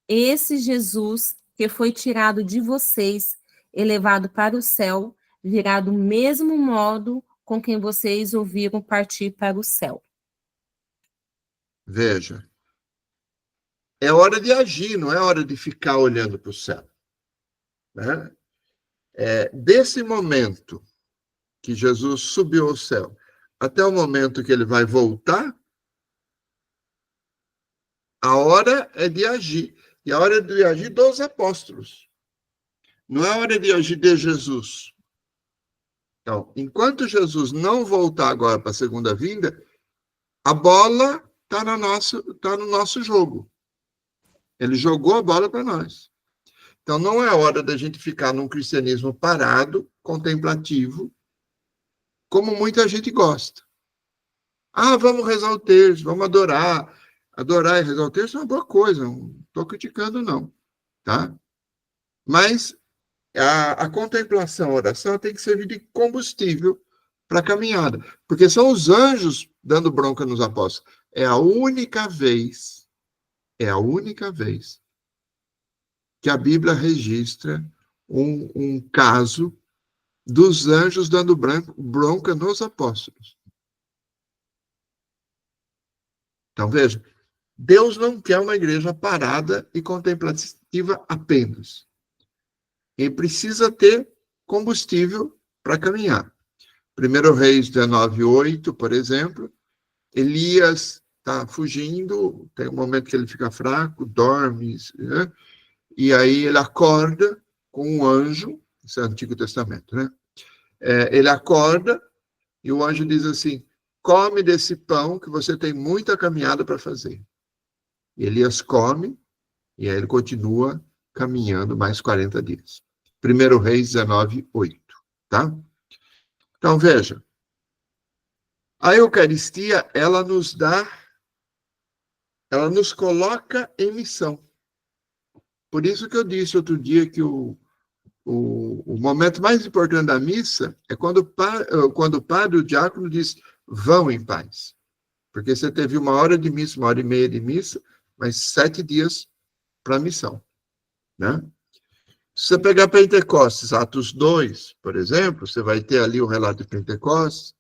Esse Jesus que foi tirado de vocês, elevado para o céu, virá do mesmo modo com quem vocês ouviram partir para o céu. Veja. É hora de agir, não é hora de ficar olhando para o céu. Né? Desse momento que Jesus subiu ao céu até o momento que ele vai voltar, a hora é de agir. E a hora é de agir dos apóstolos. Não é hora de agir de Jesus. Então, enquanto Jesus não voltar agora para a segunda vinda, a bola está no nosso jogo. Ele jogou a bola para nós. Então, não é hora da gente ficar num cristianismo parado, contemplativo, como muita gente gosta. Vamos rezar o terço, vamos adorar. Adorar e rezar o terço é uma boa coisa, não estou criticando, não. Tá? Mas a contemplação, a oração, tem que servir de combustível para a caminhada. Porque são os anjos dando bronca nos apóstolos. É a única vez que a Bíblia registra um caso dos anjos dando bronca nos apóstolos. Então, veja, Deus não quer uma igreja parada e contemplativa apenas. Ele precisa ter combustível para caminhar. 1 Reis 19:8, por exemplo, Elias está fugindo, tem um momento que ele fica fraco, dorme, né? E aí ele acorda com um anjo, isso é o Antigo Testamento, né? Ele acorda e o anjo diz assim: come desse pão que você tem muita caminhada para fazer. Elias come e aí ele continua caminhando mais 40 dias. 1 Reis 19:8, tá? Então, veja, a Eucaristia, ela nos coloca em missão. Por isso que eu disse outro dia que o momento mais importante da missa é quando o padre, o diácono, diz: vão em paz. Porque você teve 1 hora de missa, 1h30 de missa, mas 7 dias para a missão. Né? Se você pegar Pentecostes, Atos 2, por exemplo, você vai ter ali o relato de Pentecostes,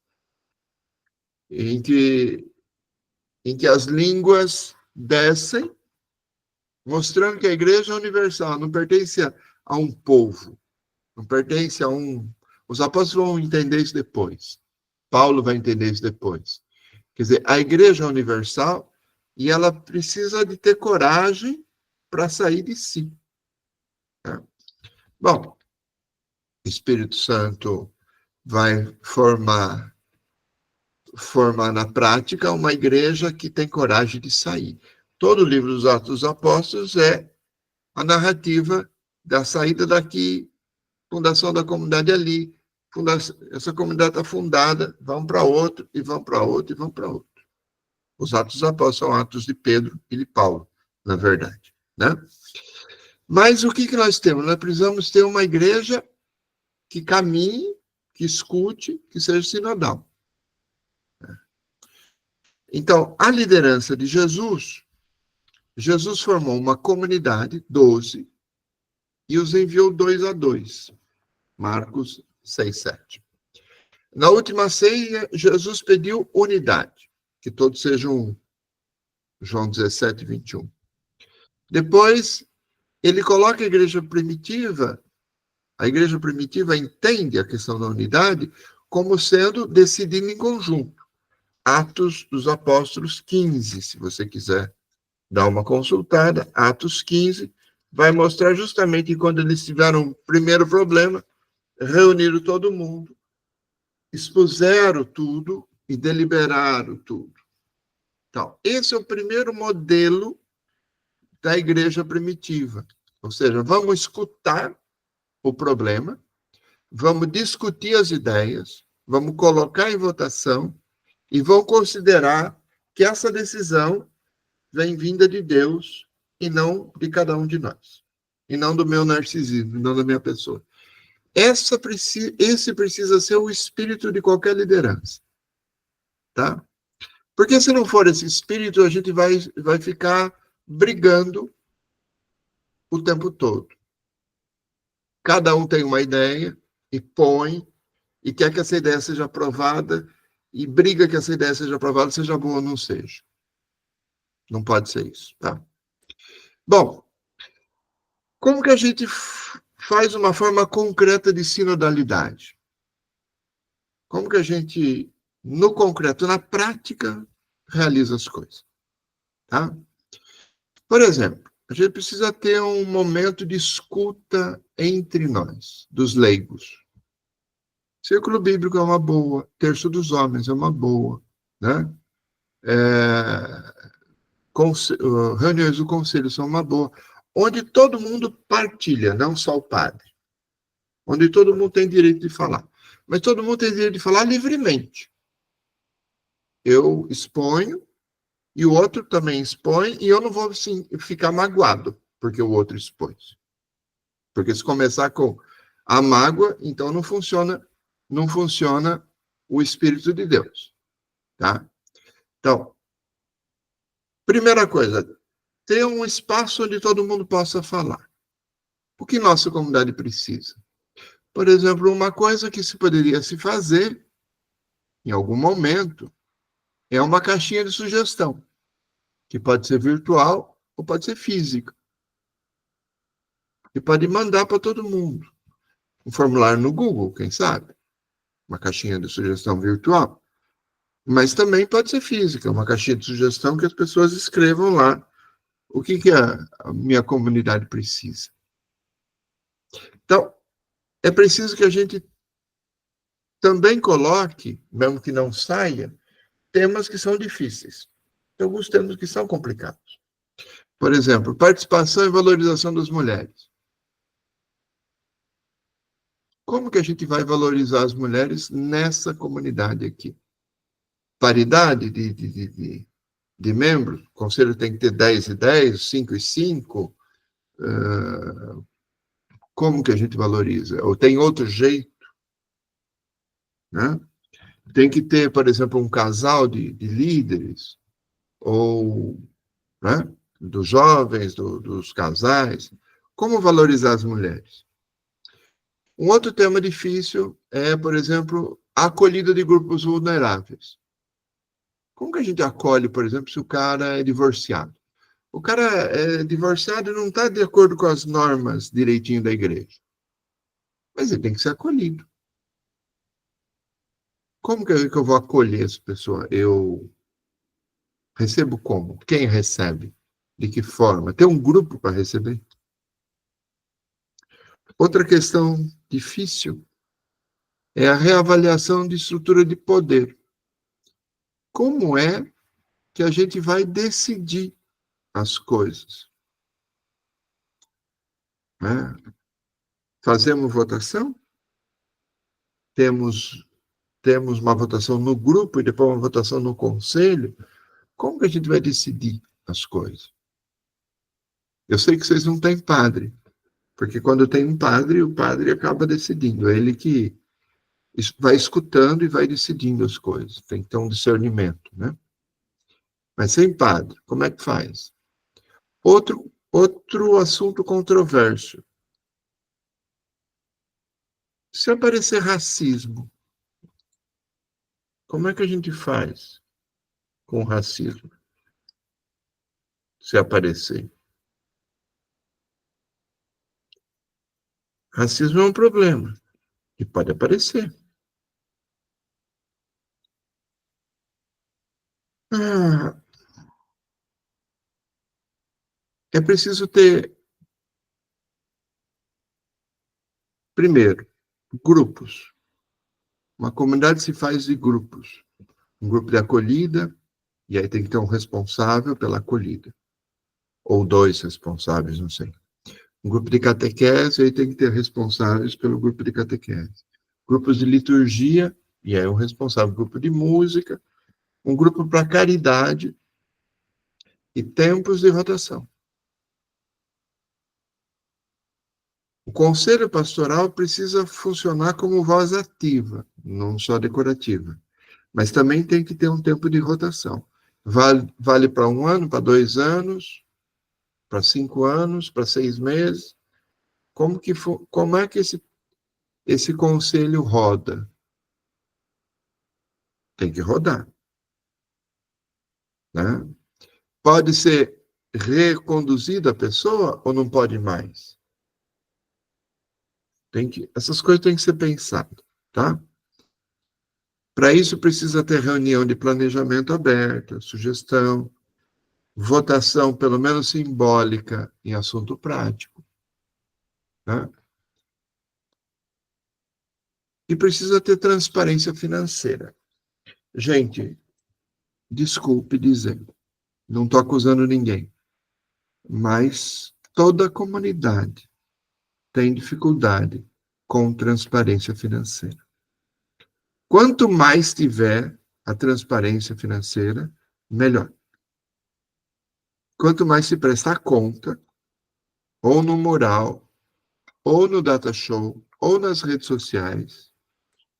em que as línguas descem, mostrando que a igreja é universal, não pertence a um povo, não pertence a um... Os apóstolos vão entender isso depois. Paulo vai entender isso depois. Quer dizer, a igreja é universal e ela precisa de ter coragem para sair de si. Tá? Bom, o Espírito Santo vai formar na prática uma igreja que tem coragem de sair. Todo o livro dos Atos dos Apóstolos é a narrativa da saída daqui, fundação da comunidade ali, essa comunidade está fundada, vão para outro, e vão para outro, e vão para outro. Os Atos dos Apóstolos são atos de Pedro e de Paulo, na verdade. Né? Mas o que nós temos? Nós precisamos ter uma igreja que caminhe, que escute, que seja sinodal. Então, a liderança de Jesus formou uma comunidade, 12, e os enviou 2 a 2. Marcos 6:7. Na última ceia, Jesus pediu unidade, que todos sejam um. João 17:21. Depois, ele coloca a igreja primitiva A igreja primitiva entende a questão da unidade como sendo decidida em conjunto. Atos dos Apóstolos 15, se você quiser dar uma consultada, Atos 15, vai mostrar justamente que quando eles tiveram o primeiro problema, reuniram todo mundo, expuseram tudo e deliberaram tudo. Então, esse é o primeiro modelo da igreja primitiva. Ou seja, vamos escutar o problema, vamos discutir as ideias, vamos colocar em votação e vamos considerar que essa decisão vem vinda de Deus e não de cada um de nós. E não do meu narcisismo, não da minha pessoa. Esse precisa ser o espírito de qualquer liderança. Tá? Porque se não for esse espírito, a gente vai ficar brigando o tempo todo. Cada um tem uma ideia e põe, e quer que essa ideia seja aprovada, e briga que essa ideia seja aprovada, seja boa ou não seja. Não pode ser isso, tá? Bom, como que a gente faz uma forma concreta de sinodalidade? Como que a gente, no concreto, na prática, realiza as coisas? Tá? Por exemplo, a gente precisa ter um momento de escuta entre nós, dos leigos. Círculo bíblico é uma boa, terço dos homens é uma boa, né? Reuniões do conselho são uma boa, onde todo mundo partilha, não só o padre. Onde todo mundo tem direito de falar. Mas todo mundo tem direito de falar livremente. Eu exponho, e o outro também expõe, e eu não vou assim, ficar magoado, porque o outro expôs. Porque se começar com a mágoa, então não funciona o Espírito de Deus. Tá? Então, primeira coisa, ter um espaço onde todo mundo possa falar. O que nossa comunidade precisa? Por exemplo, uma coisa que se poderia se fazer, em algum momento, é uma caixinha de sugestão, que pode ser virtual ou pode ser física. E pode mandar para todo mundo. Um formulário no Google, quem sabe? Uma caixinha de sugestão virtual. Mas também pode ser física, uma caixinha de sugestão que as pessoas escrevam lá o que a minha comunidade precisa. Então, é preciso que a gente também coloque, mesmo que não saia, temas que são difíceis. Tem alguns temas que são complicados. Por exemplo, participação e valorização das mulheres. Como que a gente vai valorizar as mulheres nessa comunidade aqui? Paridade de membros? O conselho tem que ter 10 e 10, 5 e 5. Como que a gente valoriza? Ou tem outro jeito? Né? Tem que ter, por exemplo, um casal de líderes, ou né, dos jovens, dos casais. Como valorizar as mulheres? Um outro tema difícil é, por exemplo, a acolhida de grupos vulneráveis. Como que a gente acolhe, por exemplo, se o cara é divorciado? O cara é divorciado e não está de acordo com as normas direitinho da igreja. Mas ele tem que ser acolhido. Como que eu vou acolher essa pessoa? Eu recebo como? Quem recebe? De que forma? Tem um grupo para receber? Outra questão difícil é a reavaliação de estrutura de poder. Como é que a gente vai decidir as coisas? Né? Fazemos votação? Temos uma votação no grupo e depois uma votação no conselho? Como que a gente vai decidir as coisas? Eu sei que vocês não têm padre, porque quando tem um padre, o padre acaba decidindo. É ele que vai escutando e vai decidindo as coisas. Tem que ter um discernimento, né? Mas sem padre, como é que faz? Outro assunto controverso. Se aparecer racismo, como é que a gente faz com o racismo? Se aparecer. Racismo é um problema que pode aparecer. É preciso ter, primeiro, grupos. Uma comunidade se faz de grupos. Um grupo de acolhida, e aí tem que ter um responsável pela acolhida. Ou 2 responsáveis, não sei. Um grupo de catequese, aí tem que ter responsáveis pelo grupo de catequese. Grupos de liturgia, e aí um responsável. Grupo de música, um grupo para caridade e tempos de rotação. O conselho pastoral precisa funcionar como voz ativa, não só decorativa. Mas também tem que ter um tempo de rotação. Vale para 1 ano, para 2 anos, para 5 anos, para 6 meses. Como é que esse conselho roda? Tem que rodar. Né? Pode ser reconduzida a pessoa ou não pode mais? Essas coisas têm que ser pensadas, tá? Para isso, precisa ter reunião de planejamento aberta, sugestão, votação, pelo menos simbólica, em assunto prático. Né? E precisa ter transparência financeira. Gente, desculpe dizer, não estou acusando ninguém, mas toda a comunidade tem dificuldade com transparência financeira. Quanto mais tiver a transparência financeira, melhor. Quanto mais se prestar conta, ou no mural, ou no data show, ou nas redes sociais,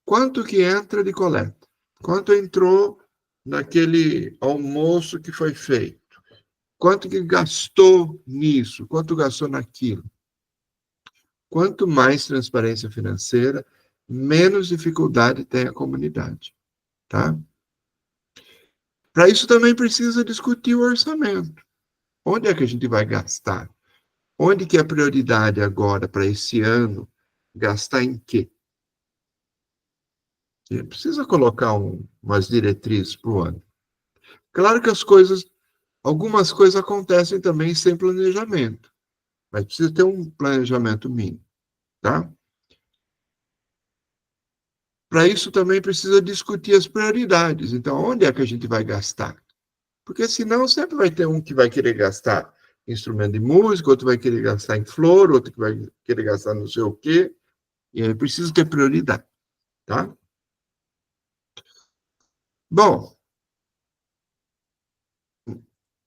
quanto que entra de coleta, quanto entrou naquele almoço que foi feito, quanto que gastou nisso, quanto gastou naquilo. Quanto mais transparência financeira, menos dificuldade tem a comunidade, tá? Para isso também precisa discutir o orçamento. Onde é que a gente vai gastar? Onde que é a prioridade agora para esse ano? Gastar em quê? Precisa colocar umas diretrizes para o ano. Claro que algumas coisas acontecem também sem planejamento, mas precisa ter um planejamento mínimo, tá? Para isso também precisa discutir as prioridades. Então, onde é que a gente vai gastar? Porque senão sempre vai ter um que vai querer gastar em instrumento de música, outro vai querer gastar em flor, outro que vai querer gastar não sei o quê. E aí precisa ter prioridade, tá? Bom,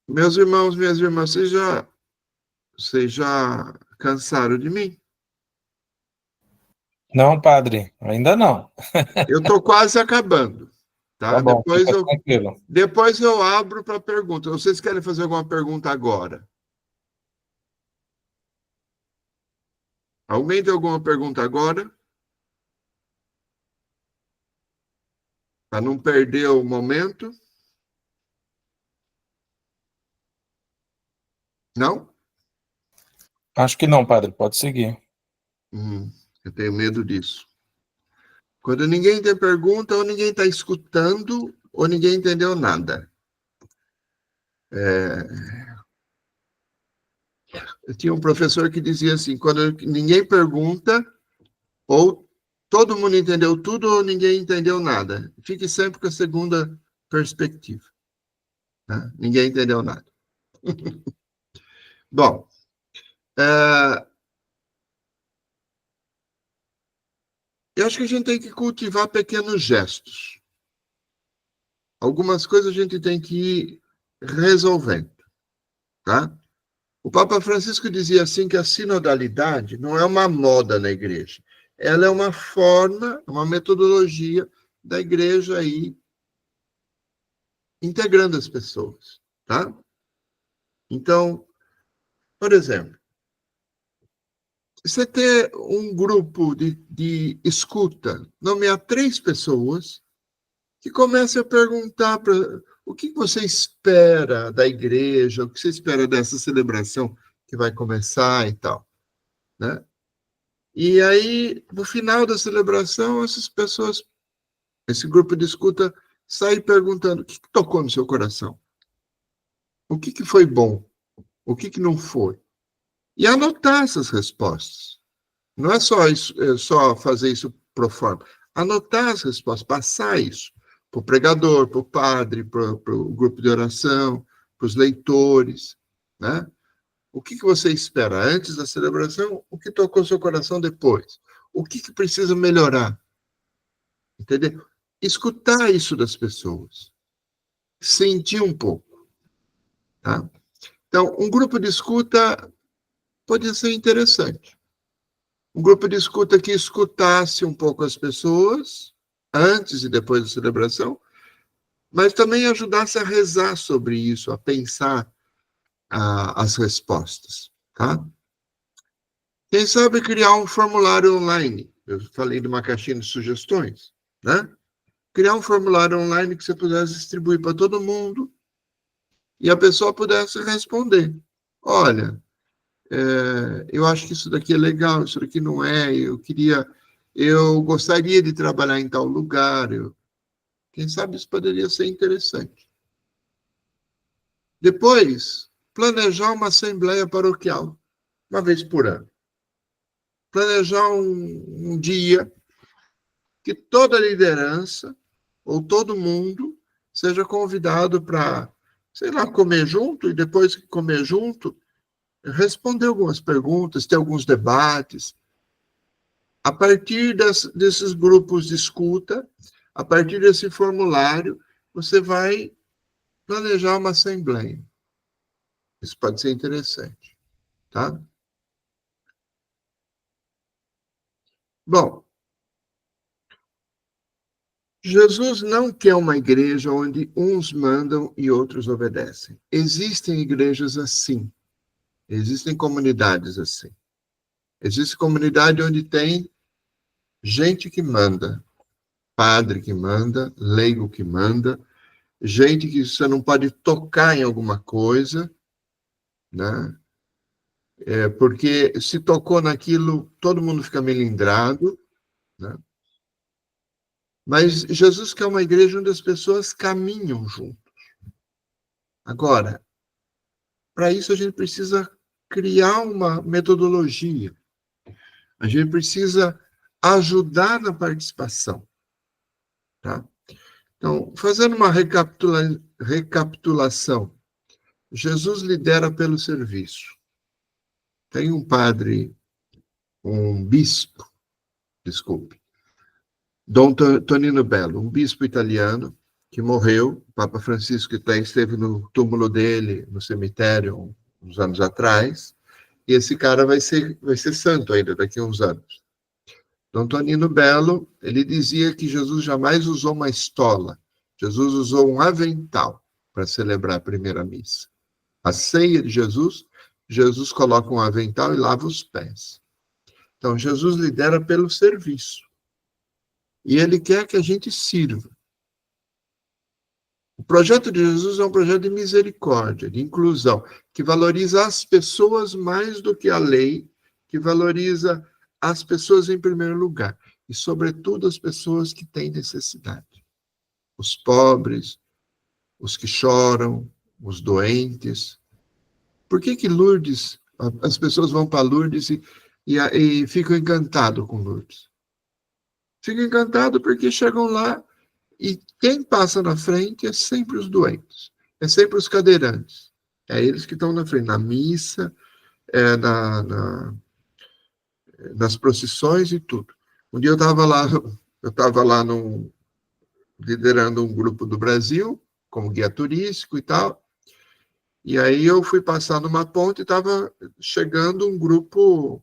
meus irmãos, minhas irmãs, vocês já cansaram de mim? Não, padre, ainda não. Eu estou quase acabando, tá? Tá bom, tranquilo. Depois eu abro para pergunta. Vocês querem fazer alguma pergunta agora? Alguém tem alguma pergunta agora? Para não perder o momento? Não? Acho que não, padre, pode seguir. Eu tenho medo disso. Quando ninguém tem pergunta, ou ninguém está escutando, ou ninguém entendeu nada. Eu tinha um professor que dizia assim, quando ninguém pergunta, ou todo mundo entendeu tudo, ou ninguém entendeu nada. Fique sempre com a segunda perspectiva. Né? Ninguém entendeu nada. Bom, eu acho que a gente tem que cultivar pequenos gestos. Algumas coisas a gente tem que ir resolvendo. Tá? O Papa Francisco dizia assim que a sinodalidade não é uma moda na igreja. Ela é uma forma, uma metodologia da igreja aí integrando as pessoas, tá? Então, por exemplo, você ter um grupo de escuta, nomear 3 pessoas que comecem a perguntar o que você espera da igreja, o que você espera dessa celebração que vai começar e tal, né? E aí, no final da celebração, essas pessoas, esse grupo de escuta, sai perguntando: o que tocou no seu coração? O que foi bom? O que não foi? E anotar essas respostas. Não é só isso, só fazer isso pro forma. Anotar as respostas, passar isso para o pregador, para o padre, para o grupo de oração, para os leitores, né? O que você espera antes da celebração? O que tocou seu coração depois? O que precisa melhorar? Entendeu? Escutar isso das pessoas. Sentir um pouco. Tá? Então, um grupo de escuta pode ser interessante. Um grupo de escuta que escutasse um pouco as pessoas, antes e depois da celebração, mas também ajudasse a rezar sobre isso, a pensar as respostas. Tá? Quem sabe criar um formulário online. Eu falei de uma caixinha de sugestões, né? Criar um formulário online que você pudesse distribuir para todo mundo e a pessoa pudesse responder. Olha, eu acho que isso daqui é legal, isso daqui não é, eu gostaria de trabalhar em tal lugar. Quem sabe isso poderia ser interessante. Depois, planejar uma assembleia paroquial, uma vez por ano. Planejar um dia que toda a liderança ou todo mundo seja convidado para, sei lá, comer junto e depois que comer junto, responder algumas perguntas, ter alguns debates. A partir desses grupos de escuta, a partir desse formulário, você vai planejar uma assembleia. Isso pode ser interessante, tá? Bom, Jesus não quer uma igreja onde uns mandam e outros obedecem. Existem igrejas assim. Existem comunidades assim. Existe comunidade onde tem gente que manda, padre que manda, leigo que manda, gente que você não pode tocar em alguma coisa, né? Porque se tocou naquilo, todo mundo fica melindrado, né? Mas Jesus quer uma igreja onde as pessoas caminham juntos. Agora, para isso a gente precisa criar uma metodologia. A gente precisa ajudar na participação. Tá? Então, fazendo uma recapitulação, Jesus lidera pelo serviço. Tem um padre, um bispo, desculpe, Dom Tonino Bello, um bispo italiano que morreu, o Papa Francisco esteve no túmulo dele, no cemitério, uns anos atrás, e esse cara vai ser santo ainda daqui a uns anos. Dom Tonino Bello, ele dizia que Jesus jamais usou uma estola, Jesus usou um avental para celebrar a primeira missa. A ceia de Jesus, Jesus coloca um avental e lava os pés. Então, Jesus lidera pelo serviço. E ele quer que a gente sirva. O projeto de Jesus é um projeto de misericórdia, de inclusão, que valoriza as pessoas mais do que a lei, que valoriza as pessoas em primeiro lugar, e, sobretudo, as pessoas que têm necessidade. Os pobres, os que choram, os doentes. Por que Lourdes, as pessoas vão para Lourdes e ficam encantados com Lourdes? Ficam encantados porque chegam lá e quem passa na frente é sempre os doentes, é sempre os cadeirantes. É eles que estão na frente, na missa, nas procissões e tudo. Um dia eu estava lá liderando um grupo do Brasil, como guia turístico e tal, e aí eu fui passar numa ponte e estava chegando um grupo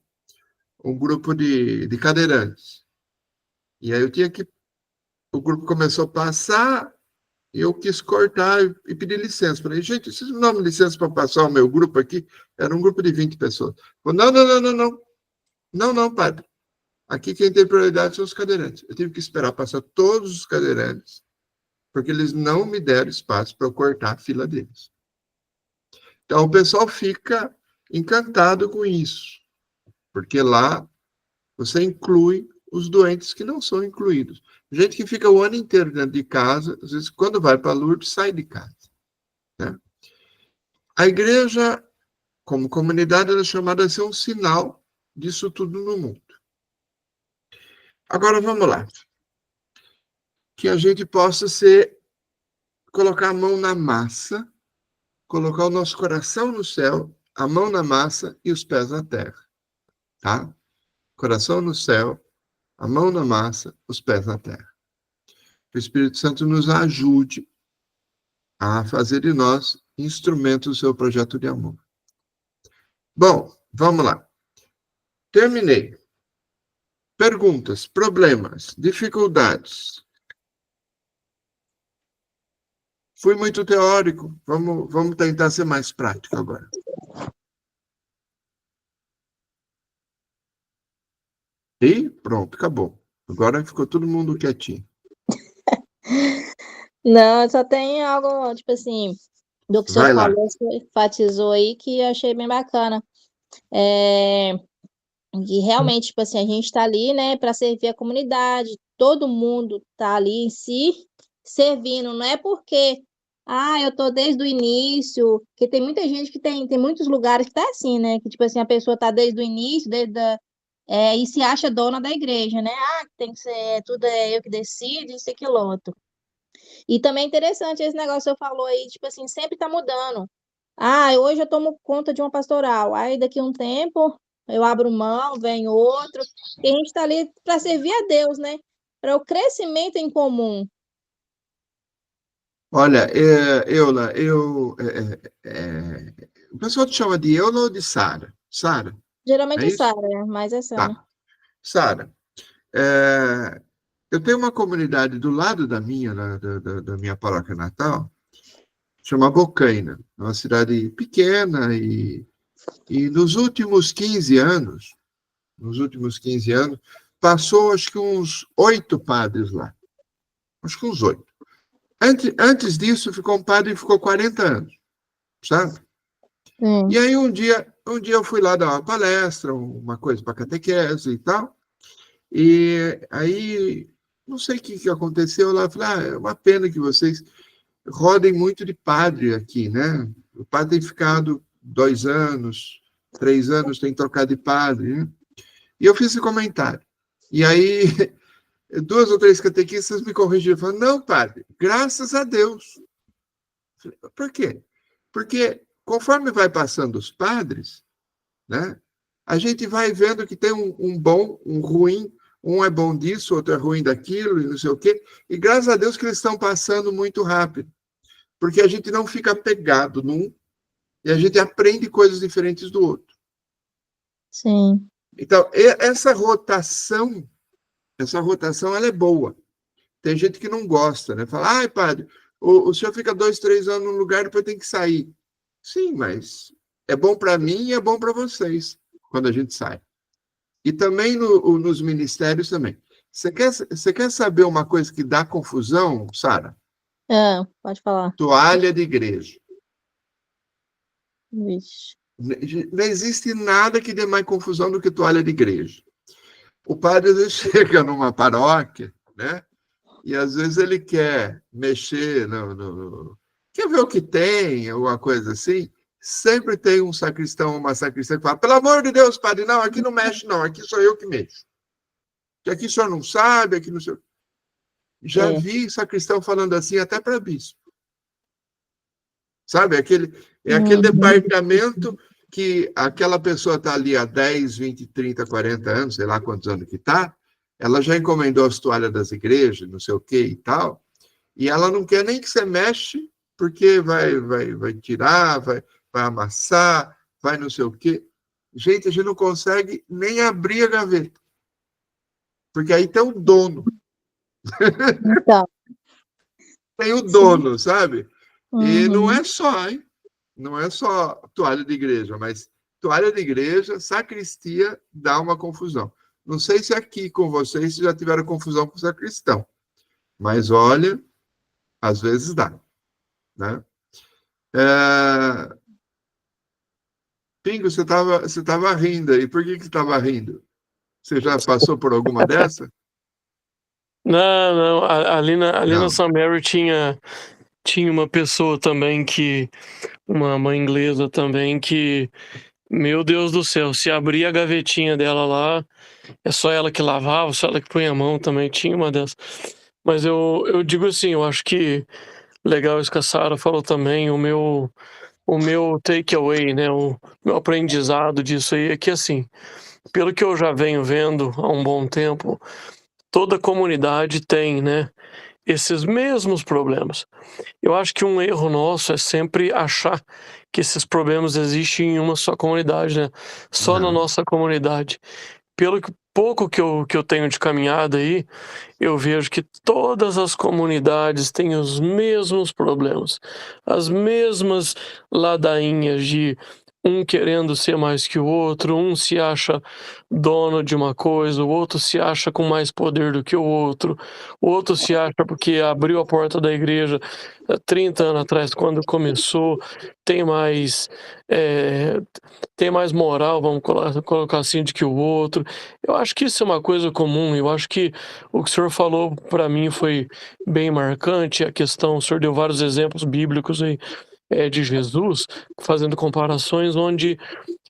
de cadeirantes. E aí o grupo começou a passar, e eu quis cortar e pedir licença. Falei, gente, vocês não dão licença para passar o meu grupo aqui? Era um grupo de 20 pessoas. Falei, não, padre. Aqui quem tem prioridade são os cadeirantes. Eu tive que esperar passar todos os cadeirantes, porque eles não me deram espaço para eu cortar a fila deles. Então, o pessoal fica encantado com isso, porque lá Você inclui os doentes que não são incluídos. Gente que fica o ano inteiro dentro de casa, às vezes, quando vai para Lourdes, sai de casa. Né? A igreja, como comunidade, ela é chamada a ser um sinal disso tudo no mundo. Agora, vamos lá. Que a gente possa colocar a mão na massa, colocar o nosso coração no céu, a mão na massa e os pés na terra. Tá? Coração no céu, a mão na massa, os pés na terra. Que o Espírito Santo nos ajude a fazer de nós instrumentos do seu projeto de amor. Bom, vamos lá. Terminei. Perguntas, problemas, dificuldades. Fui muito teórico. Vamos tentar ser mais prático agora. E pronto, acabou. Agora ficou todo mundo quietinho. Não, só tem algo, tipo assim, do que o senhor falou, você enfatizou aí, que eu achei bem bacana. E realmente, tipo assim, a gente está ali, né, para servir a comunidade, todo mundo está ali em si, servindo, não é porque, eu tô desde o início, porque tem muita gente que tem muitos lugares que tá assim, né, que tipo assim, a pessoa tá desde o início, e se acha dona da igreja, né, tem que ser, tudo é eu que decido, isso e aquilo outro. E também é interessante esse negócio que você falou aí, tipo assim, sempre tá mudando. Hoje eu tomo conta de uma pastoral, aí daqui a um tempo eu abro mão, vem outro, e a gente está ali para servir a Deus, né? Para o crescimento em comum. Olha, Eula, o pessoal te chama de Eula ou de Sara? Sara? Geralmente Sara, mas é Sara. Tá. Sara, eu tenho uma comunidade do lado da minha paróquia natal, chama Bocaina, uma cidade pequena e nos últimos 15 anos, passou acho que uns 8 padres lá. Acho que uns 8. Antes disso, ficou um padre que ficou 40 anos, sabe? E aí um dia eu fui lá dar uma palestra, uma coisa para catequese e tal, e aí não sei o que aconteceu lá, eu falei, é uma pena que vocês rodem muito de padre aqui, né? O padre tem ficado 2 anos, 3 anos, tem trocado de padre, né? E eu fiz esse comentário. E aí 2 ou 3 catequistas me corrigiram, falaram, não, padre, graças a Deus. Por quê? Porque conforme vai passando os padres, né, a gente vai vendo que tem um bom, um ruim, um é bom disso, outro é ruim daquilo, e não sei o quê, e graças a Deus que eles estão passando muito rápido, porque a gente não fica pegado num, e a gente aprende coisas diferentes do outro. Sim. Então, essa rotação ela é boa. Tem gente que não gosta, né? Fala, padre, o senhor fica 2, 3 anos num lugar e depois tem que sair. Sim, mas é bom para mim e é bom para vocês quando a gente sai. E também nos ministérios também. Você quer saber uma coisa que dá confusão, Sara? Pode falar. Toalha de igreja. Vixe. Não existe nada que dê mais confusão do que toalha de igreja. O padre, às vezes, chega numa paróquia, né? E, às vezes, ele quer mexer, quer ver o que tem, alguma coisa assim. Sempre tem um sacristão, uma sacristã que fala, pelo amor de Deus, padre, não, aqui não mexe, não, aqui sou eu que mexo. Que aqui o senhor não sabe, aqui não sei. Já vi sacristão falando assim até para bispo. Sabe, aquele departamento que aquela pessoa está ali há 10, 20, 30, 40 anos, sei lá quantos anos que está, ela já encomendou as toalhas das igrejas, não sei o que e tal, e ela não quer nem que você mexe, porque vai tirar, vai amassar, vai não sei o quê. Gente, a gente não consegue nem abrir a gaveta. Porque aí tem o dono. Então. Tem o dono, sabe? E não é só, hein? Não é só toalha de igreja, mas toalha de igreja, sacristia, dá uma confusão. Não sei se aqui com vocês já tiveram confusão com sacristão, mas olha, às vezes dá, né? Pingo, você estava rindo aí. Por que você estava rindo? Você já passou por alguma dessa? Não. Ali Não. na St. Mary tinha uma pessoa também uma inglesa também que, meu Deus do céu, se abrir a gavetinha dela lá, é só ela que lavava, só ela que põe a mão também, tinha uma dessas. Mas eu digo assim, eu acho que legal isso que a Sarah falou também, o meu takeaway, né, o meu aprendizado disso aí é que, assim, pelo que eu já venho vendo há um bom tempo, toda comunidade tem, né, esses mesmos problemas. Eu acho que um erro nosso é sempre achar que esses problemas existem em uma só comunidade, né, só na Não. nossa comunidade. Pelo pouco que eu tenho de caminhada aí, eu vejo que todas as comunidades têm os mesmos problemas, as mesmas ladainhas de um querendo ser mais que o outro, um se acha dono de uma coisa, o outro se acha com mais poder do que o outro se acha porque abriu a porta da igreja há 30 anos atrás, quando começou, tem mais, tem mais moral, vamos colocar assim, do que o outro. Eu acho que isso é uma coisa comum, eu acho que o que o senhor falou para mim foi bem marcante, a questão, o senhor deu vários exemplos bíblicos aí, de Jesus, fazendo comparações onde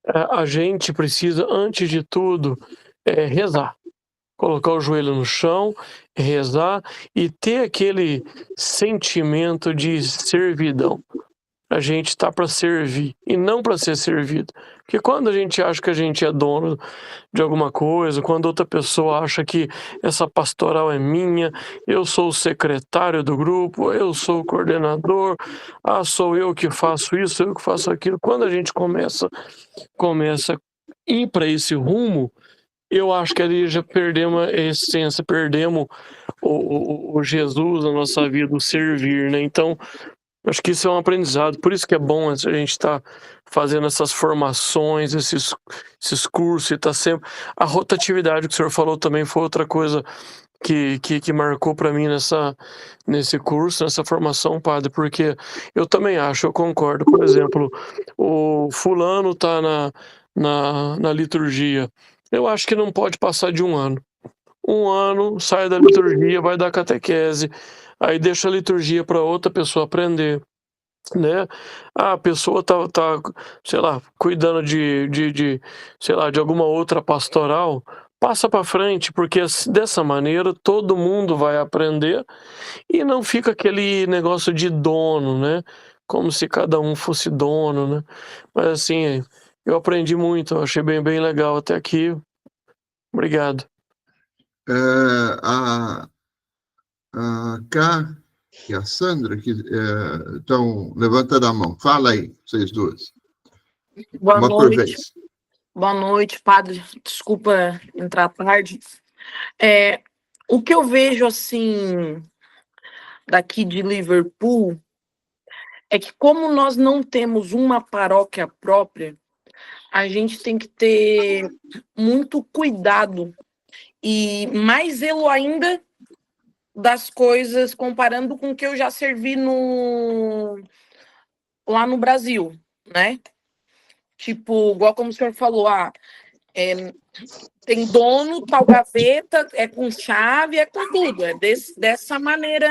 a gente precisa, antes de tudo, rezar. Colocar o joelho no chão, rezar e ter aquele sentimento de servidão. A gente está para servir e não para ser servido. Porque quando a gente acha que a gente é dono de alguma coisa, quando outra pessoa acha que essa pastoral é minha, eu sou o secretário do grupo, eu sou o coordenador, sou eu que faço isso, sou eu que faço aquilo. Quando a gente começa a ir para esse rumo, eu acho que ali já perdemos a essência, perdemos o Jesus na nossa vida, o servir, né? Então, acho que isso é um aprendizado, por isso que é bom a gente estar fazendo essas formações, esses cursos, e tá sempre... A rotatividade que o senhor falou também foi outra coisa que marcou para mim nesse curso, nessa formação, padre, porque eu também acho, eu concordo, por exemplo, o fulano tá na liturgia, eu acho que não pode passar de um ano. Um ano, sai da liturgia, vai dar catequese, aí deixa a liturgia para outra pessoa aprender, né? A pessoa tá, sei lá, cuidando sei lá, de alguma outra pastoral, passa para frente, porque dessa maneira todo mundo vai aprender e não fica aquele negócio de dono, né? Como se cada um fosse dono, né? Mas assim, eu aprendi muito, eu achei bem legal até aqui. Obrigado. A Cá e a Sandra, que estão levantando a mão. Fala aí, vocês duas. Boa Uma noite. por vez. Boa noite, padre. Desculpa entrar tarde. O que eu vejo, assim, daqui de Liverpool, é que como nós não temos uma paróquia própria, a gente tem que ter muito cuidado e mais zelo ainda das coisas, comparando com o que eu já servi lá no Brasil, né? Tipo, igual como o senhor falou, tem dono, tal gaveta, é com chave, é com tudo. É dessa maneira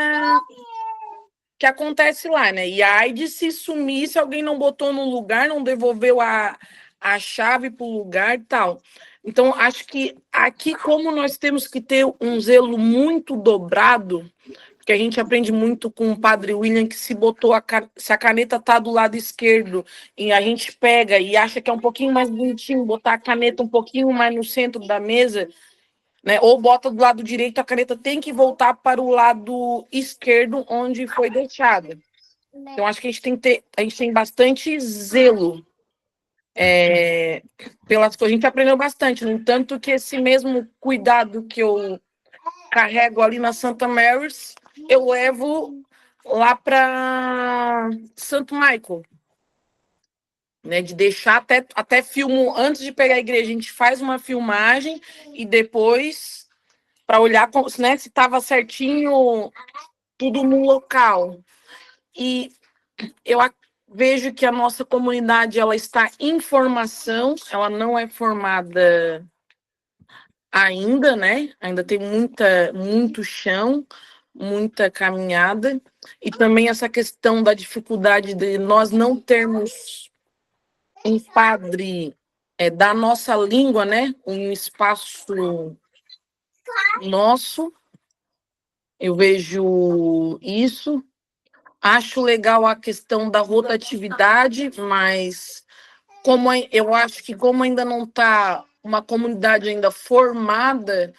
que acontece lá, né? E aí de se sumir, se alguém não botou no lugar, não devolveu a chave para o lugar e tal. Então, acho que aqui, como nós temos que ter um zelo muito dobrado, que a gente aprende muito com o padre William, que se a caneta está do lado esquerdo e a gente pega e acha que é um pouquinho mais bonitinho botar a caneta um pouquinho mais no centro da mesa, né? Ou bota do lado direito, a caneta tem que voltar para o lado esquerdo onde foi deixada. Então, acho que a gente tem bastante zelo pelas coisas. A gente aprendeu bastante, no entanto que esse mesmo cuidado que eu carrego ali na St. Mary's, eu levo lá para Santo Michael, né? De deixar até filmo antes de pegar a igreja, a gente faz uma filmagem e depois para olhar, né, se estava certinho tudo no local. E eu vejo que a nossa comunidade ela está em formação, ela não é formada ainda, né? Ainda tem muito chão, muita caminhada, e também essa questão da dificuldade de nós não termos um padre da nossa língua, né? Um espaço nosso. Eu vejo isso. Acho legal a questão da rotatividade, mas eu acho que como ainda não está uma comunidade ainda formada,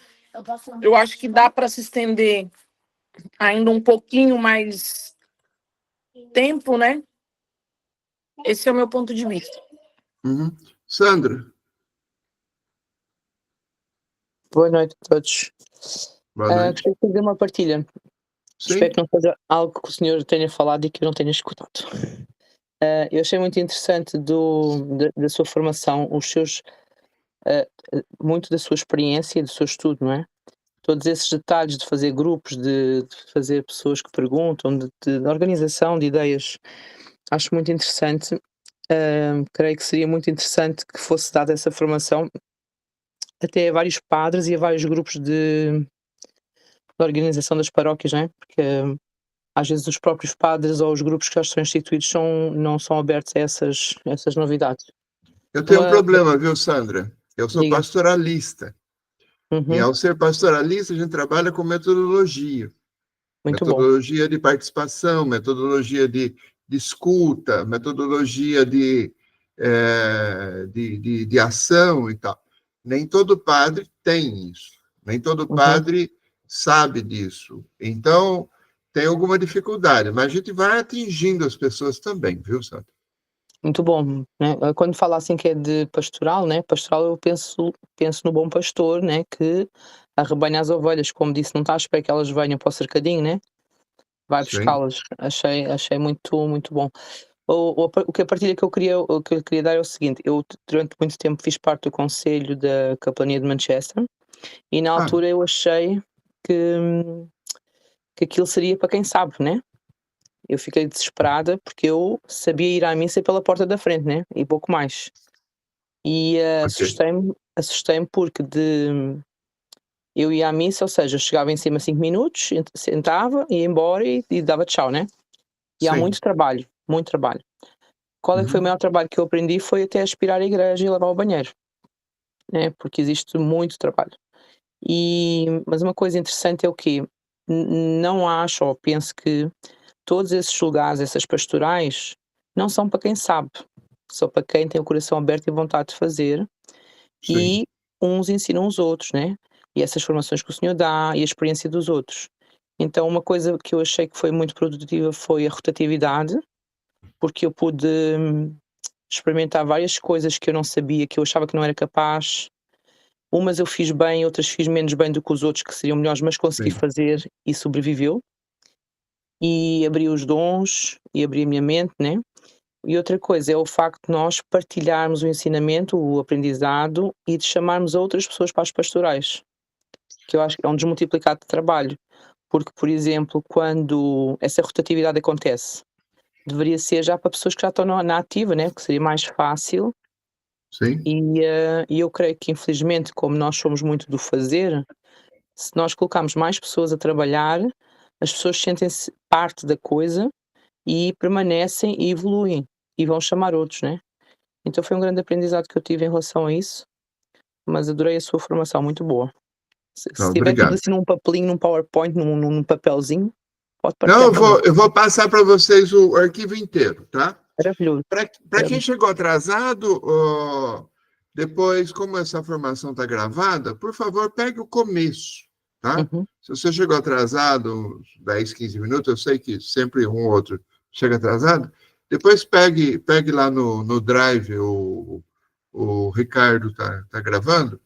eu acho que dá para se estender ainda um pouquinho mais tempo, né? Esse é o meu ponto de vista. Uhum. Sandra? Boa noite a todos. Boa noite. Queria fazer uma partilha. Sim. Espero que não seja algo que o senhor tenha falado e que eu não tenha escutado. Eu achei muito interessante da sua formação, muito da sua experiência e do seu estudo, não é? Todos esses detalhes de fazer grupos, de fazer pessoas que perguntam, de organização de ideias, acho muito interessante. Creio que seria muito interessante que fosse dada essa formação até a vários padres e a vários grupos de organização das paróquias, não é? Porque às vezes os próprios padres ou os grupos que já estão instituídos não são abertos a essas novidades. Eu tenho um problema, viu, Sandra? Eu sou Diga. pastoralista. Uhum. E ao ser pastoralista, a gente trabalha com metodologia. Muito bom. Metodologia de participação, metodologia de escuta, metodologia de ação e tal. Nem todo padre tem isso. Nem todo padre sabe disso. Então, tem alguma dificuldade. Mas a gente vai atingindo as pessoas também, viu, Sandra? Muito bom, né? Quando fala assim que é de pastoral, né? Pastoral eu penso no bom pastor, né? Que arrebanha as ovelhas, como disse, não está à espera que elas venham para o cercadinho, né? Vai Sim. buscá-las. Achei muito, muito bom. O que a partilha que eu queria dar é o seguinte: eu durante muito tempo fiz parte do conselho da capelania de Manchester e na altura eu achei que aquilo seria para quem sabe, né? Eu fiquei desesperada porque eu sabia ir à missa pela porta da frente, né? E pouco mais. E assustei-me porque eu ia à missa, ou seja, eu chegava em cima 5 minutos, sentava, ia embora e dava tchau, né? E há Sim. muito trabalho, muito trabalho. Qual é que foi o maior trabalho que eu aprendi? Foi até aspirar a igreja e lavar o banheiro, né? Porque existe muito trabalho. Mas uma coisa interessante é o quê? Não acho, ou penso que todos esses lugares, essas pastorais, não são para quem sabe, são para quem tem o coração aberto e vontade de fazer. Sim. E uns ensinam os outros, né? E essas formações que o senhor dá e a experiência dos outros. Então, uma coisa que eu achei que foi muito produtiva foi a rotatividade, porque eu pude experimentar várias coisas que eu não sabia, que eu achava que não era capaz. Umas eu fiz bem, outras fiz menos bem do que os outros que seriam melhores, mas consegui fazer e sobreviveu. E abri os dons e abri a minha mente, né? E outra coisa é o facto de nós partilharmos o ensinamento, o aprendizado e de chamarmos outras pessoas para as pastorais, que eu acho que é um desmultiplicado de trabalho, porque, por exemplo, quando essa rotatividade acontece, deveria ser já para pessoas que já estão na ativa, né? Que seria mais fácil. Sim. E eu creio que, infelizmente, como nós somos muito do fazer, se nós colocarmos mais pessoas a trabalhar, as pessoas sentem-se parte da coisa e permanecem e evoluem e vão chamar outros, né? Então foi um grande aprendizado que eu tive em relação a isso, mas adorei a sua formação, muito boa. Se tiver tudo assim num papelinho, num PowerPoint, num papelzinho, pode partilhar. Não, eu vou passar para vocês o arquivo inteiro, tá? Maravilhoso. Para quem chegou atrasado, depois, como essa formação está gravada, por favor, pegue o começo, tá? Se você chegou atrasado, uns 10, 15 minutos, eu sei que sempre um ou outro chega atrasado, depois pegue lá no Drive, o Ricardo tá gravando,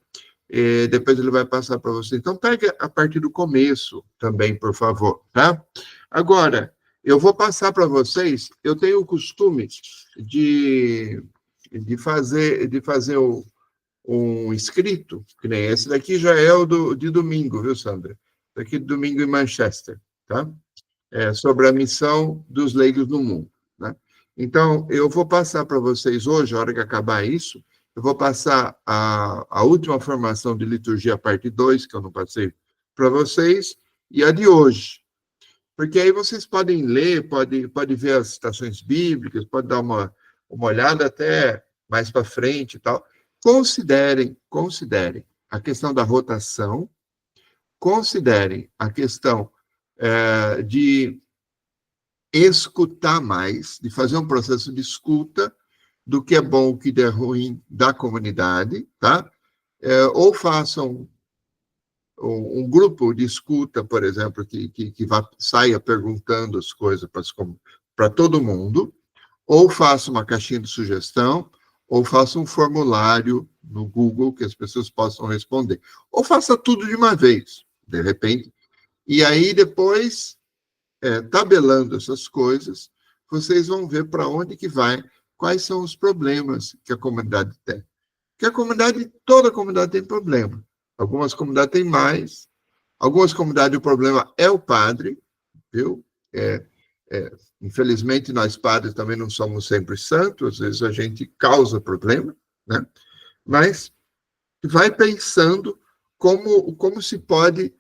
e depois ele vai passar para você. Então, pegue a partir do começo também, por favor, tá? Agora, eu vou passar para vocês, eu tenho o costume de fazer um escrito, que nem esse daqui já é o de domingo, viu, Sandra? Daqui de domingo em Manchester, tá? Sobre a missão dos leigos no mundo, né? Então, eu vou passar para vocês hoje, a hora que acabar isso, eu vou passar a última formação de liturgia, parte 2, que eu não passei para vocês, e a de hoje. Porque aí vocês podem ler, pode ver as citações bíblicas, pode dar uma olhada até mais para frente e tal. Considerem a questão da rotação, considerem a questão de escutar mais, de fazer um processo de escuta do que é bom, o que é ruim da comunidade, tá? Ou façam um grupo de escuta, por exemplo, que saia perguntando as coisas para todo mundo, ou faça uma caixinha de sugestão, ou faça um formulário no Google que as pessoas possam responder. Ou faça tudo de uma vez, de repente. E aí, depois, tabelando essas coisas, vocês vão ver para onde que vai, quais são os problemas que a comunidade tem. Porque toda a comunidade tem problema. Algumas comunidades têm mais, algumas comunidades o problema é o padre, viu? Infelizmente, nós padres também não somos sempre santos, às vezes a gente causa problema, né? Mas vai pensando como se pode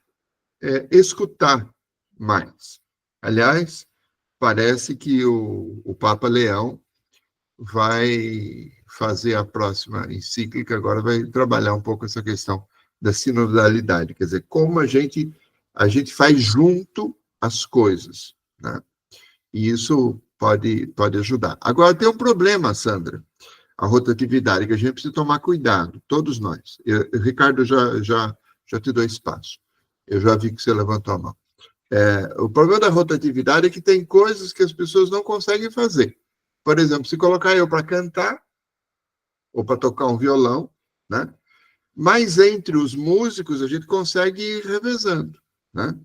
escutar mais. Aliás, parece que o Papa Leão vai fazer a próxima encíclica, agora vai trabalhar um pouco essa questão da sinodalidade, quer dizer, como a gente faz junto as coisas, né? E isso pode ajudar. Agora, tem um problema, Sandra, a rotatividade, que a gente precisa tomar cuidado, todos nós. Ricardo, já te dou espaço. Eu já vi que você levantou a mão. O problema da rotatividade é que tem coisas que as pessoas não conseguem fazer. Por exemplo, se colocar eu para cantar, ou para tocar um violão, né? Mas entre os músicos, a gente consegue ir revezando, né?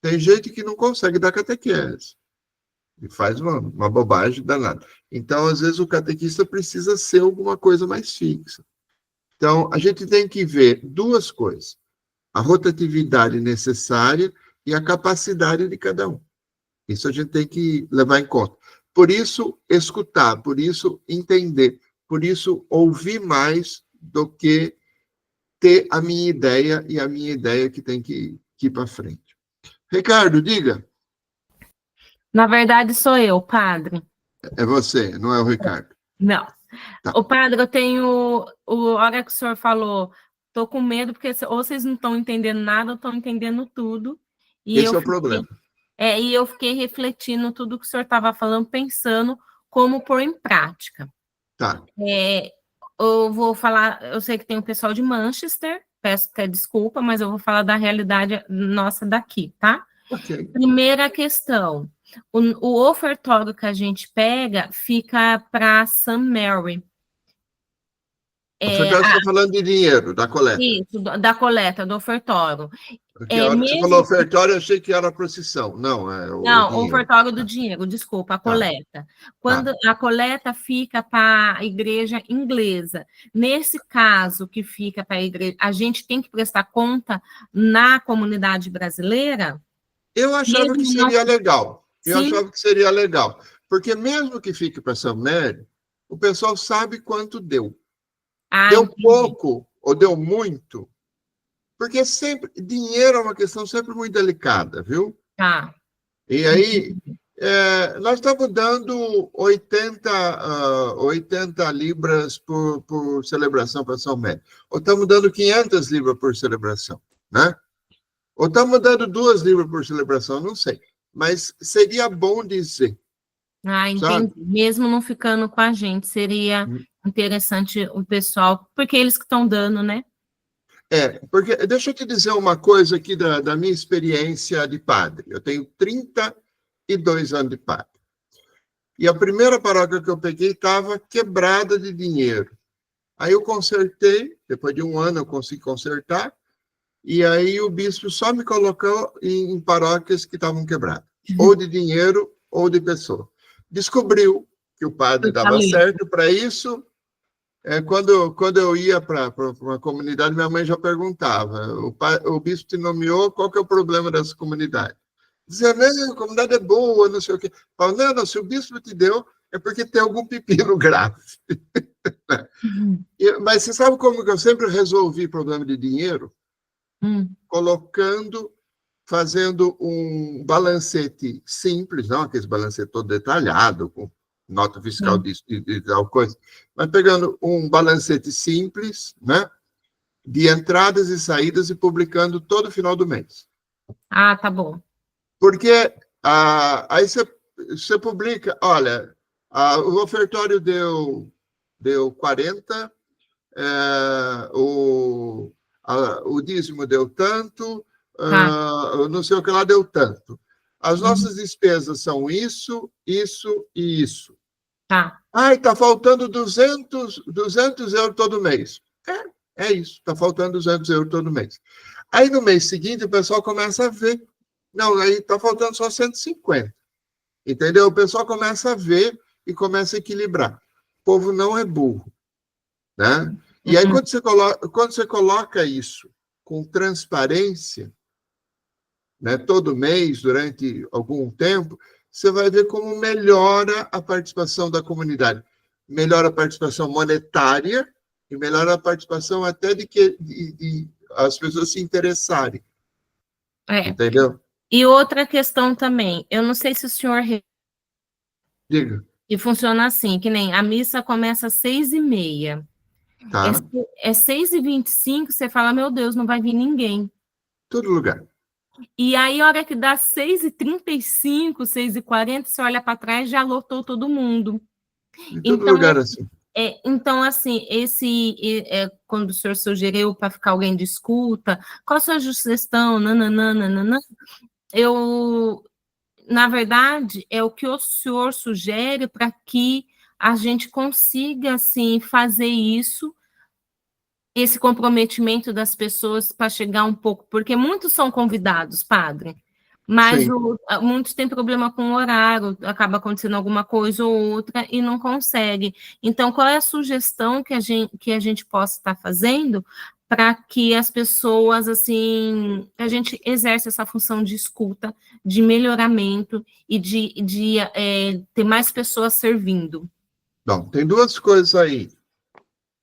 Tem gente que não consegue dar catequese. E faz uma bobagem danada. Então, às vezes, o catequista precisa ser alguma coisa mais fixa. Então, a gente tem que ver duas coisas. A rotatividade necessária e a capacidade de cada um. Isso a gente tem que levar em conta. Por isso, escutar, por isso, entender, por isso, ouvir mais do que ter a minha ideia, e a minha ideia que tem que ir para frente. Ricardo, diga. Na verdade, sou eu, padre. É você, não é o Ricardo. Não. Tá. O padre, eu tenho... A hora que o senhor falou, estou com medo, porque ou vocês não estão entendendo nada, ou estão entendendo tudo. E esse é o problema. E eu fiquei refletindo tudo que o senhor estava falando, pensando como pôr em prática. Tá. Eu vou falar, eu sei que tem o pessoal de Manchester, peço até desculpa, mas eu vou falar da realidade nossa daqui, tá? Okay. Primeira questão, o ofertório que a gente pega fica para St. Mary. Você está falando de dinheiro, da coleta. Isso, da coleta, do ofertório. Porque a hora que você falou ofertório, eu achei que era procissão. Não, o ofertório do dinheiro, desculpa, a coleta. Quando a coleta fica para a igreja inglesa. Nesse caso que fica para a igreja, a gente tem que prestar conta na comunidade brasileira? Eu achava que seria legal. Eu achava que seria legal. Porque mesmo que fique para São Mério, o pessoal sabe quanto deu. Deu pouco ou deu muito? Porque sempre, dinheiro é uma questão sempre muito delicada, viu? Tá. E aí, nós estamos dando 80 libras por celebração para São Médio. Ou estamos dando 500 libras por celebração, né? Ou estamos dando 2 libras por celebração, não sei. Mas seria bom dizer. Entendi. Sabe? Mesmo não ficando com a gente, seria interessante o pessoal, porque eles que estão dando, né? Porque deixa eu te dizer uma coisa aqui da minha experiência de padre. Eu tenho 32 anos de padre. E a primeira paróquia que eu peguei estava quebrada de dinheiro. Aí eu consertei, depois de um ano eu consegui consertar, e aí o bispo só me colocou em paróquias que estavam quebradas, ou de dinheiro ou de pessoa. Descobriu que o padre dava certo para isso. Quando eu ia para uma comunidade, minha mãe já perguntava, o bispo te nomeou, qual que é o problema dessa comunidade? Dizia, não, a comunidade é boa, não sei o quê. Falava, não, se o bispo te deu, é porque tem algum pepino grave. Mas você sabe como que eu sempre resolvi problema de dinheiro? Fazendo um balancete simples, não aquele balancete todo detalhado, com nota fiscal de tal coisa, mas pegando um balancete simples, né, de entradas e saídas e publicando todo final do mês. Ah, tá bom. Porque aí você publica, olha, o ofertório deu 40, o dízimo deu tanto, não sei o que lá deu tanto. As nossas despesas são isso, isso e isso. Tá. Ai, está faltando 200 euros todo mês. É isso, está faltando 200 euros todo mês. Aí, no mês seguinte, o pessoal começa a ver. Não, aí está faltando só 150. Entendeu? O pessoal começa a ver e começa a equilibrar. O povo não é burro, né? E aí, quando você coloca isso com transparência, né, todo mês, durante algum tempo, você vai ver como melhora a participação da comunidade. Melhora a participação monetária e melhora a participação até de as pessoas se interessarem. Entendeu? E outra questão também, eu não sei se o senhor... Diga. E funciona assim, que nem a missa começa às 6h30. Tá. É 6h25, você fala, meu Deus, não vai vir ninguém. Todo lugar. E aí, a hora que dá 6h35, 6h40, você olha para trás, já lotou todo mundo. Em todo lugar assim. Então, assim, quando o senhor sugeriu para ficar alguém de escuta, qual a sua sugestão? Nananana, na verdade, é o que o senhor sugere para que a gente consiga, assim, fazer isso, esse comprometimento das pessoas para chegar um pouco, porque muitos são convidados, padre, mas muitos têm problema com o horário, acaba acontecendo alguma coisa ou outra e não consegue. Então, qual é a sugestão que a gente possa estar fazendo para que as pessoas, assim, a gente exerce essa função de escuta, de melhoramento e de ter mais pessoas servindo? Bom, tem duas coisas aí.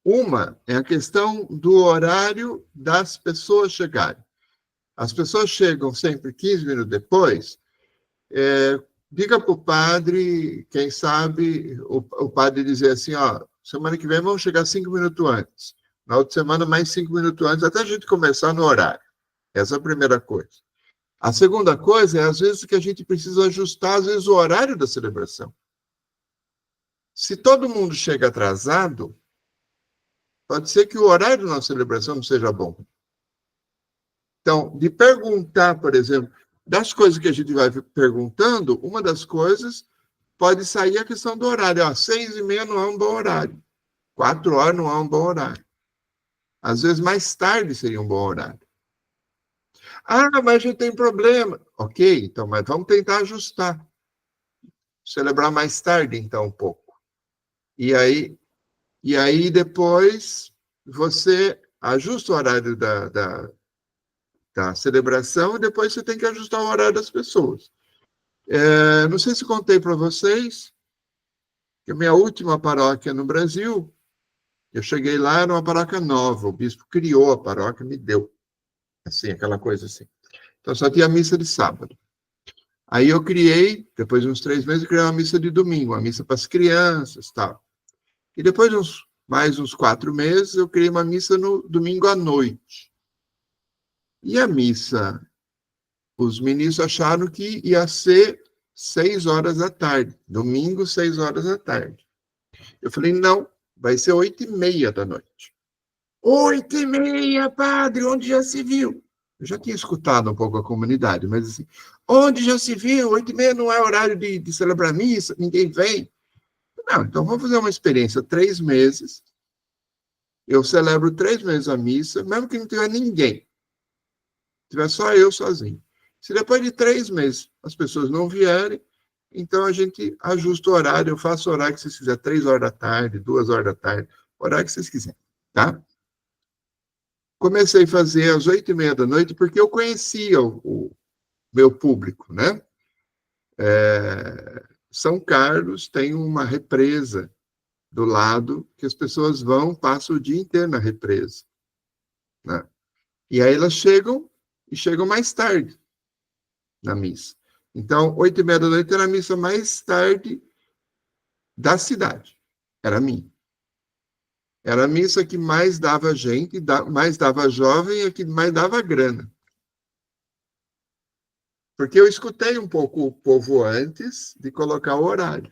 Uma é a questão do horário das pessoas chegarem. As pessoas chegam sempre 15 minutos depois, diga para o padre, quem sabe, o padre dizer assim, ó, semana que vem vamos chegar 5 minutos antes. Na outra semana, mais 5 minutos antes, até a gente começar no horário. Essa é a primeira coisa. A segunda coisa é, às vezes, que a gente precisa ajustar, às vezes, o horário da celebração. Se todo mundo chega atrasado, pode ser que o horário da nossa celebração não seja bom. Então, de perguntar, por exemplo, das coisas que a gente vai perguntando, uma das coisas pode sair a questão do horário. 6h30 não é um bom horário. 4 horas não é um bom horário. Às vezes, mais tarde seria um bom horário. Mas a gente tem problema. Ok, então, mas vamos tentar ajustar. Celebrar mais tarde, então, um pouco. E aí depois, você ajusta o horário da celebração e depois você tem que ajustar o horário das pessoas. Não sei se contei para vocês que a minha última paróquia no Brasil, eu cheguei lá, era uma paróquia nova, o bispo criou a paróquia, me deu. Assim, aquela coisa assim. Então, só tinha a missa de sábado. Aí eu criei, depois de uns 3 meses, eu criei uma missa de domingo, uma missa para as crianças e tal. E depois de mais uns 4 meses, eu criei uma missa no domingo à noite. E a missa, os ministros acharam que ia ser 6 horas da tarde. Domingo, 6 horas da tarde. Eu falei, não, vai ser 8h30 da noite. 8h30, padre, onde já se viu? Eu já tinha escutado um pouco a comunidade, mas assim, onde já se viu? 8h30 não é horário de celebrar missa, ninguém vem. Não, então vamos fazer uma experiência, 3 meses. Eu celebro 3 meses a missa, mesmo que não tiver ninguém. Tiver só eu sozinho. Se depois de 3 meses as pessoas não vierem, então a gente ajusta o horário, eu faço o horário que vocês quiserem, 3 horas da tarde, 2 horas da tarde, o horário que vocês quiserem, tá? Comecei a fazer às 8h30 da noite, porque eu conhecia o meu público, né? São Carlos tem uma represa do lado que as pessoas vão, passam o dia inteiro na represa, né? E aí elas chegam mais tarde na missa. Então, 8h30 era a missa mais tarde da cidade. Era a minha. Era a missa que mais dava gente, mais dava jovem e a que mais dava grana. Porque eu escutei um pouco o povo antes de colocar o horário.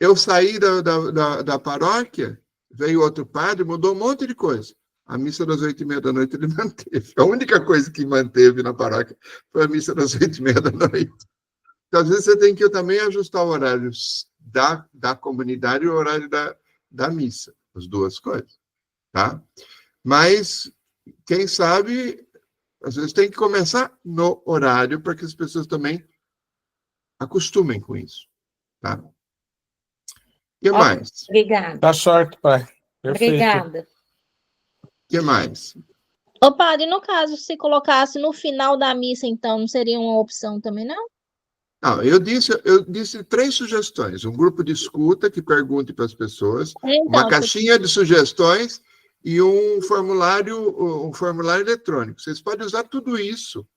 Eu saí da paróquia, veio outro padre, mudou um monte de coisa. A missa das 8h30 ele manteve. A única coisa que manteve na paróquia foi a missa das 8h30. Então, às vezes, você tem que também ajustar o horário da comunidade e o horário da missa. As duas coisas. Tá? Mas, quem sabe, às vezes tem que começar no horário para que as pessoas também acostumem com isso. Tá? O que mais? Obrigada. Tá certo, pai. Perfeito. Obrigada. O que mais? Ô, padre, no caso, se colocasse no final da missa, então, não seria uma opção também, não? Não, eu disse 3 sugestões. Um grupo de escuta que pergunte para as pessoas, uma caixinha de sugestões e um formulário eletrônico. Vocês podem usar tudo isso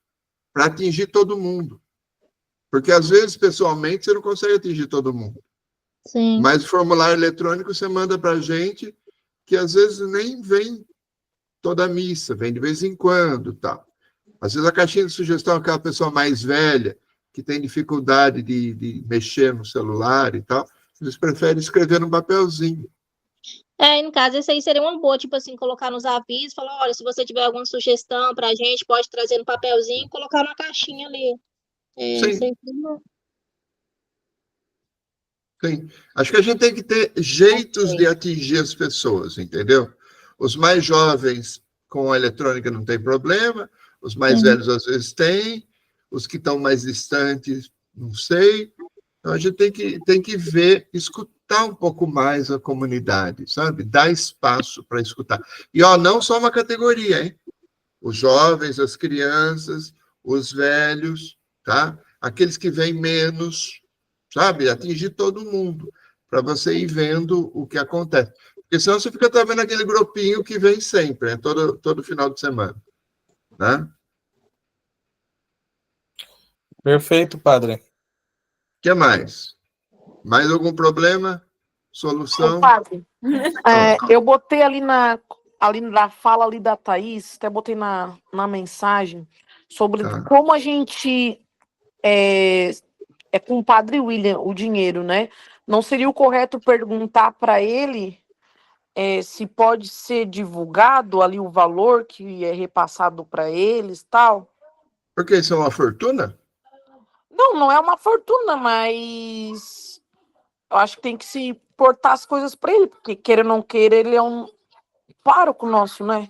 para atingir todo mundo. Porque, às vezes, pessoalmente, você não consegue atingir todo mundo. Sim. Mas o formulário eletrônico você manda para a gente, que às vezes nem vem toda a missa, vem de vez em quando, tal. Às vezes a caixinha de sugestão é aquela pessoa mais velha, que tem dificuldade de mexer no celular e tal, eles preferem escrever num papelzinho. No caso, isso aí seria uma boa, tipo assim, colocar nos avisos, falar, olha, se você tiver alguma sugestão pra gente, pode trazer no papelzinho e colocar na caixinha ali. Sim. Sim. Acho que a gente tem que ter jeitos de atingir as pessoas, entendeu? Os mais jovens com a eletrônica não tem problema, os mais velhos às vezes têm, os que estão mais distantes, não sei. Então a gente tem que ver, escutar um pouco mais a comunidade, sabe? Dar espaço para escutar. E, não só uma categoria, hein? Os jovens, as crianças, os velhos, tá? Aqueles que vêm menos, sabe? Atingir todo mundo, para você ir vendo o que acontece. Porque senão você fica vendo aquele grupinho que vem sempre, né? todo final de semana. Né? Perfeito, padre. O que mais? Mais algum problema? Solução? Padre, eu botei ali na fala ali da Thaís, até botei na mensagem, sobre como a gente com o padre William o dinheiro, né? Não seria o correto perguntar para ele se pode ser divulgado ali o valor que é repassado para eles, tal? Porque isso é uma fortuna? Não é uma fortuna, mas eu acho que tem que se portar as coisas para ele, porque queira ou não queira, ele é um pároco nosso, né?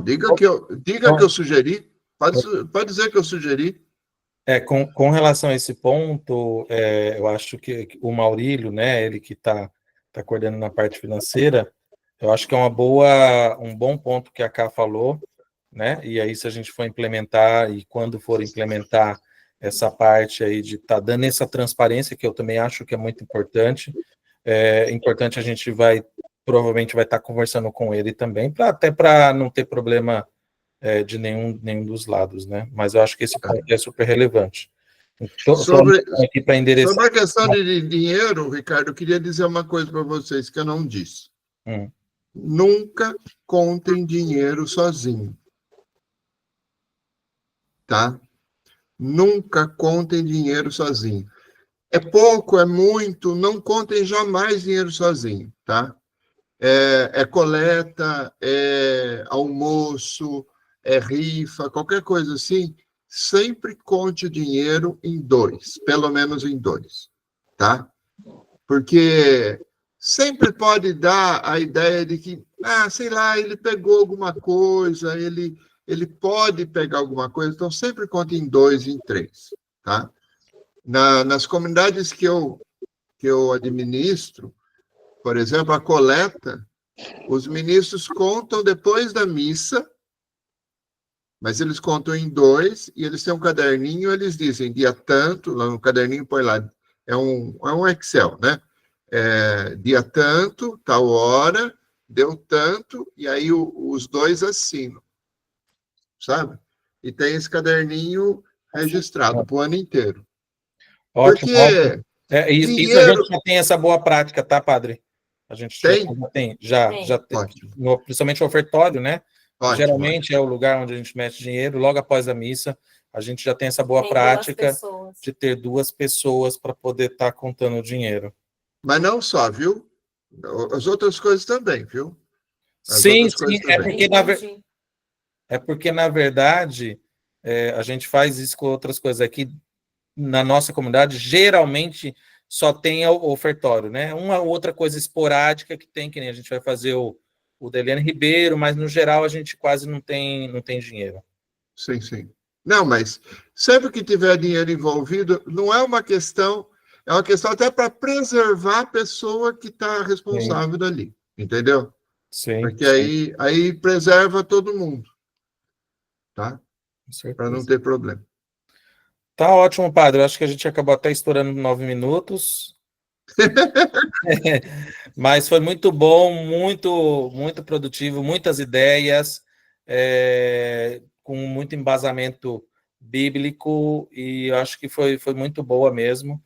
Diga que eu sugeri. Pode dizer que eu sugeri. Com relação a esse ponto, eu acho que o Maurílio, né, ele que está coordenando a parte financeira, eu acho que é um bom ponto que a Ká falou, né, e aí se a gente for implementar, e quando for implementar essa parte aí de estar dando essa transparência, que eu também acho que é muito importante, a gente provavelmente vai estar conversando com ele também, até para não ter problema de nenhum dos lados, né? Mas eu acho que esse ponto é super relevante. Sobre a questão de dinheiro, Ricardo, eu queria dizer uma coisa para vocês que eu não disse. Nunca contem dinheiro sozinho. Tá? Nunca contem dinheiro sozinho. É pouco, é muito, não contem jamais dinheiro sozinho, tá? É coleta, é almoço, é rifa, qualquer coisa assim, sempre conte o dinheiro em 2, pelo menos em 2, tá? Porque sempre pode dar a ideia de que, sei lá, ele pegou alguma coisa, ele pode pegar alguma coisa, então sempre conte em 2, em 3, tá? Nas comunidades que eu administro, por exemplo, a coleta, os ministros contam depois da missa, Mas eles contam em 2 e eles têm um caderninho, eles dizem dia tanto, lá no caderninho põe lá, é um Excel, né? Dia tanto, tal hora, deu tanto, e aí os 2 assinam, sabe? E tem esse caderninho registrado para o ano inteiro. Ótimo, Porque ótimo. Isso a dinheiro... gente já tem essa boa prática, tá, padre? A gente já tem. Ótimo. Principalmente o ofertório, né? Ótimo, Geralmente ótimo. é o lugar onde a gente mete dinheiro, logo após a missa, a gente já tem essa boa prática de ter 2 pessoas para poder estar contando o dinheiro. Mas não só, viu? As outras coisas também, viu? Sim, porque, na verdade, a gente faz isso com outras coisas aqui. Na nossa comunidade, geralmente só tem o ofertório, né? Uma outra coisa esporádica que tem, que nem a gente vai fazer o Deliane Ribeiro, mas no geral a gente quase não tem dinheiro. Sim, sim. Não, mas sempre que tiver dinheiro envolvido, não é uma questão, é uma questão até para preservar a pessoa que está responsável dali, entendeu? Sim. Porque aí preserva todo mundo, tá? Para não ter problema. Tá ótimo, padre. Eu acho que a gente acabou até estourando 9 minutos. Mas foi muito bom, muito, muito produtivo, muitas ideias, com muito embasamento bíblico, e eu acho que foi muito boa mesmo.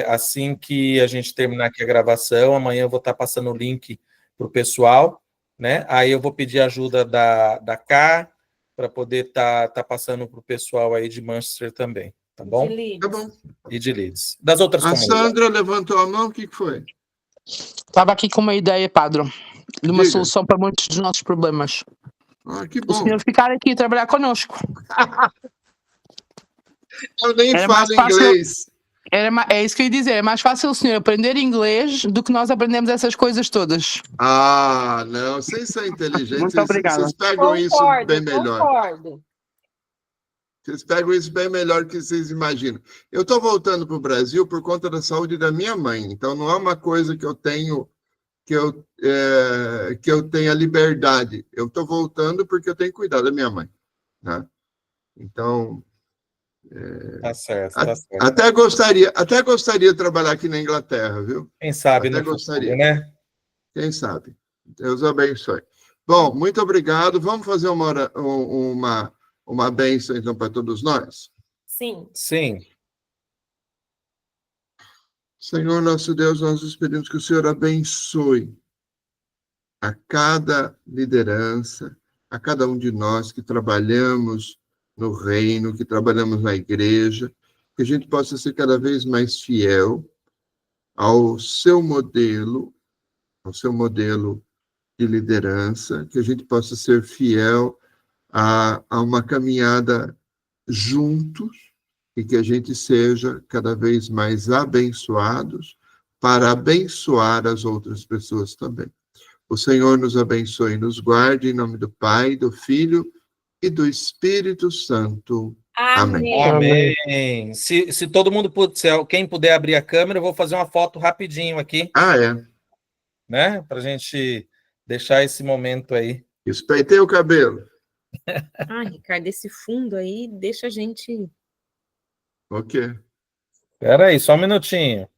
Assim que a gente terminar aqui a gravação, amanhã eu vou estar passando o link para o pessoal, né? Aí eu vou pedir ajuda da Cá para poder estar passando para o pessoal aí de Manchester também. Tá bom? Tá bom. E de Leeds. Das outras comunidades. A Sandra levantou a mão, o que foi? Estava aqui com uma ideia, padre, de uma solução para muitos dos nossos problemas. Que bom. O senhor ficar aqui e trabalhar conosco. Eu nem falo inglês. É isso que eu ia dizer. É mais fácil o senhor aprender inglês do que nós aprendemos essas coisas todas. Não. Vocês são inteligentes. Muito obrigado. Vocês pegam isso bem melhor. Concordo. Vocês pegam isso bem melhor que vocês imaginam. Eu estou voltando para o Brasil por conta da saúde da minha mãe. Então, não é uma coisa que eu tenho que eu tenha liberdade. Eu estou voltando porque eu tenho que cuidar da minha mãe. Né? Então... Tá certo. Até gostaria de trabalhar aqui na Inglaterra, viu? Quem sabe, até gostaria, futuro, né? Quem sabe. Deus abençoe. Bom, muito obrigado. Vamos fazer uma bênção, então, para todos nós? Sim. Senhor, nosso Deus, nós nos pedimos que o Senhor abençoe a cada liderança, a cada um de nós que trabalhamos no reino, que trabalhamos na igreja, que a gente possa ser cada vez mais fiel ao seu modelo de liderança, que a gente possa ser fiel a uma caminhada juntos e que a gente seja cada vez mais abençoados para abençoar as outras pessoas também. O Senhor nos abençoe e nos guarde em nome do Pai, do Filho e do Espírito Santo. Amém. Amém. Se todo mundo puder, quem puder abrir a câmera, eu vou fazer uma foto rapidinho aqui. Né? Para a gente deixar esse momento aí. Espeitei o cabelo. Ricardo, esse fundo aí deixa a gente... Ok. Espera aí, só um minutinho.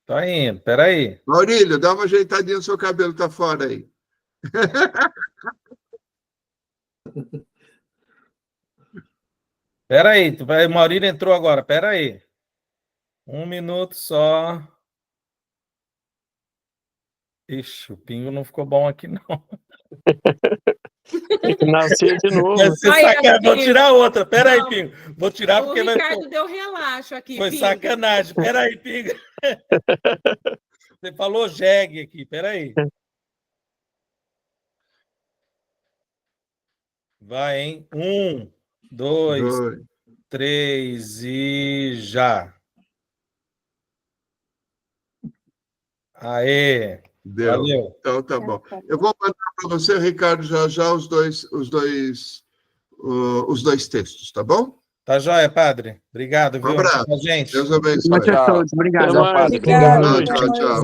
Tá indo, espera aí. Maurílio, dá uma ajeitadinha no seu cabelo, tá fora aí. Espera aí, o Maurílio entrou agora, espera aí. 1 minuto só. Ixi, o pingo não ficou bom aqui, não. Nascer de novo. Vou tirar outra. Espera aí, pingo. Vou tirar porque vai... O Ricardo deu relaxo aqui, Foi pingo. sacanagem. Espera aí, pingo. Você falou jegue aqui, espera aí. Vai, hein? 1, 2, 3 e já. Aê! Deu. Valeu. Então tá bom. Eu vou mandar para você, Ricardo, já os dois textos, tá bom? Tá joia, padre. Obrigado, viu? Um abraço. Gente. Deus abençoe. Tchau. Obrigado. Tchau.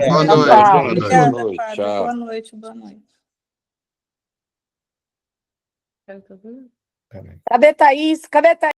Boa noite. Tchau. Tá vendo? Amém. Cadê Thaís? Cadê Thaís?